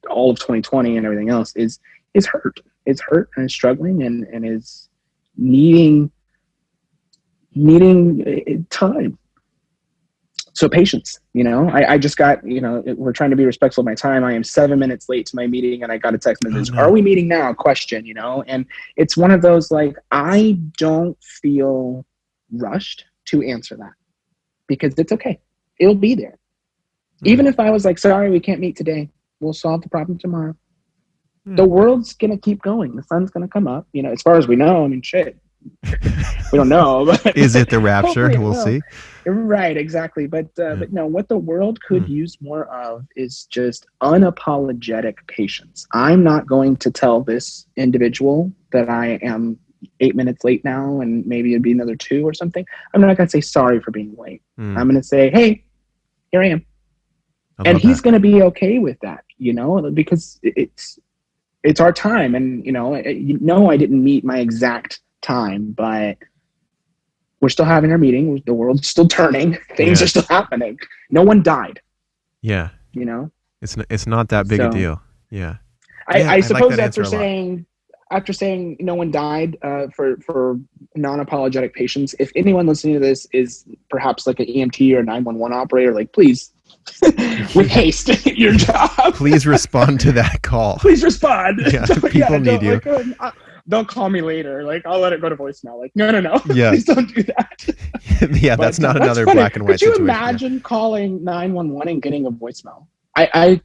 all of 2020 and everything else, is hurt. It's hurt and is struggling and is needing time. So patience, you know. I just got, you know, we're trying to be respectful of my time. I am 7 minutes late to my meeting, and I got a text message. Oh, no. Are we meeting now? Question, you know. And it's one of those, like, I don't feel rushed to answer that, because it's okay. It'll be there. Even if I was like, sorry, we can't meet today, we'll solve the problem tomorrow. The world's gonna keep going. The sun's gonna come up, you know, as far as we know. I mean, shit, we don't know, but Is it the rapture? We'll see. Right, exactly. But no, what the world could use more of is just unapologetic patience. I'm not going to tell this individual that I am 8 minutes late now, and maybe it'd be another 2 or something. I'm not going to say sorry for being late. I'm going to say, hey, here I am. And he's going to be okay with that, you know, because it's our time. And, you know, I didn't meet my exact time, but we're still having our meeting. The world's still turning. Things are still happening. No one died. Yeah. You know? It's not that big a deal. Yeah. I suppose like after saying no one died, for non-apologetic patients, if anyone listening to this is perhaps like an EMT or 911 operator, like, please, with haste, your job. Please respond to that call. Please respond. Yeah, people need you. Like, don't call me later. Like, I'll let it go to voicemail. Like, no. Yeah. Please don't do that. Yeah, that's not another black and white situation. Could you situation. imagine calling 911 and getting a voicemail? I've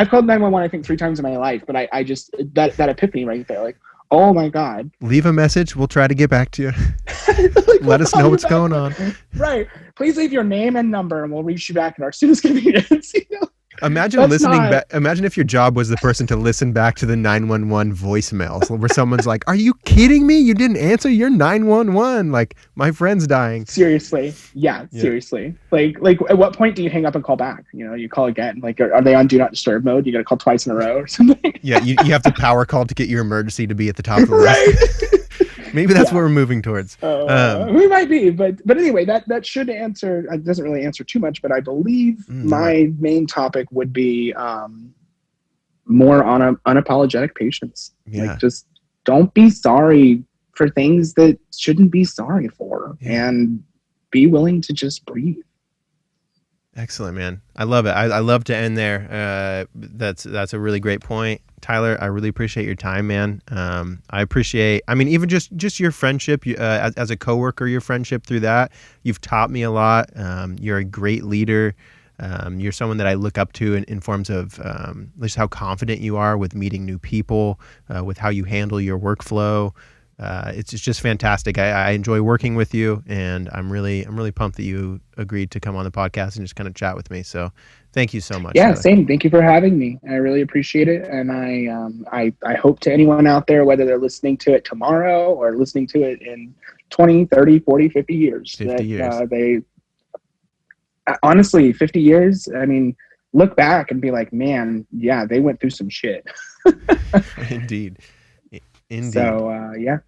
called 911 I think 3 times in my life, but I just that epiphany right there, like, oh my God. Leave a message. We'll try to get back to you. Like, Let us know what's going on. Right. Please leave your name and number, and we'll reach you back at our soonest convenience. You know? Imagine listening back. Imagine if your job was the person to listen back to the 911 voicemails where someone's like, "Are you kidding me? You didn't answer. You're 911. Like, my friend's dying." Seriously. Yeah. Seriously. Like at what point do you hang up and call back? You know, you call again. Like, are they on do not disturb mode? You got to call twice in a row or something. Yeah. You have to power call to get your emergency to be at the top of the list. Maybe that's what we're moving towards. We might be, but anyway, that should answer. It doesn't really answer too much, but I believe my main topic would be more on unapologetic patience. Yeah. Like, just don't be sorry for things that shouldn't be sorry for, and be willing to just breathe. Excellent, man. I love it. I love to end there. That's a really great point. Tyler, I really appreciate your time, man. I appreciate, even just your friendship, as a coworker, your friendship through that. You've taught me a lot. You're a great leader. You're someone that I look up to in forms of just how confident you are with meeting new people, with how you handle your workflow. It's just fantastic. I enjoy working with you, and I'm really pumped that you agreed to come on the podcast and just kind of chat with me. So thank you so much. Yeah, Tyler. Same. Thank you for having me. I really appreciate it. And I hope to anyone out there, whether they're listening to it tomorrow or listening to it in 20, 30, 40, 50 years, 50 years. Honestly, 50 years, look back and be like, man, yeah, they went through some shit. Indeed. So, yeah.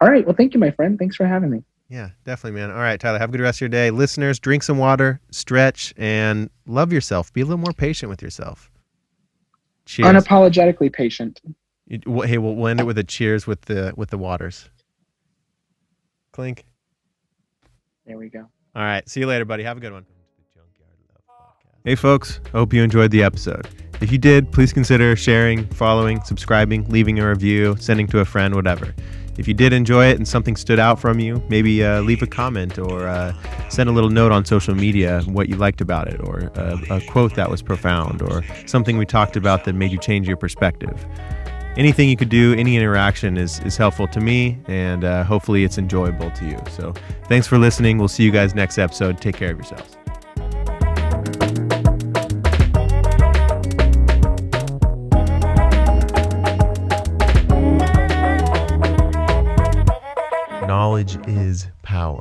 All right. Well, thank you, my friend. Thanks for having me. Yeah, definitely, man. All right, Tyler, have a good rest of your day. Listeners, drink some water, stretch, and love yourself. Be a little more patient with yourself. Cheers. Unapologetically patient. Hey, we'll end it with a cheers with the waters. Clink. There we go. All right. See you later, buddy. Have a good one. Hey, folks. Hope you enjoyed the episode. If you did, please consider sharing, following, subscribing, leaving a review, sending to a friend, whatever. If you did enjoy it and something stood out from you, maybe leave a comment or send a little note on social media what you liked about it, or a quote that was profound, or something we talked about that made you change your perspective. Anything you could do, any interaction is helpful to me, and hopefully it's enjoyable to you. So thanks for listening. We'll see you guys next episode. Take care of yourselves. Knowledge is power.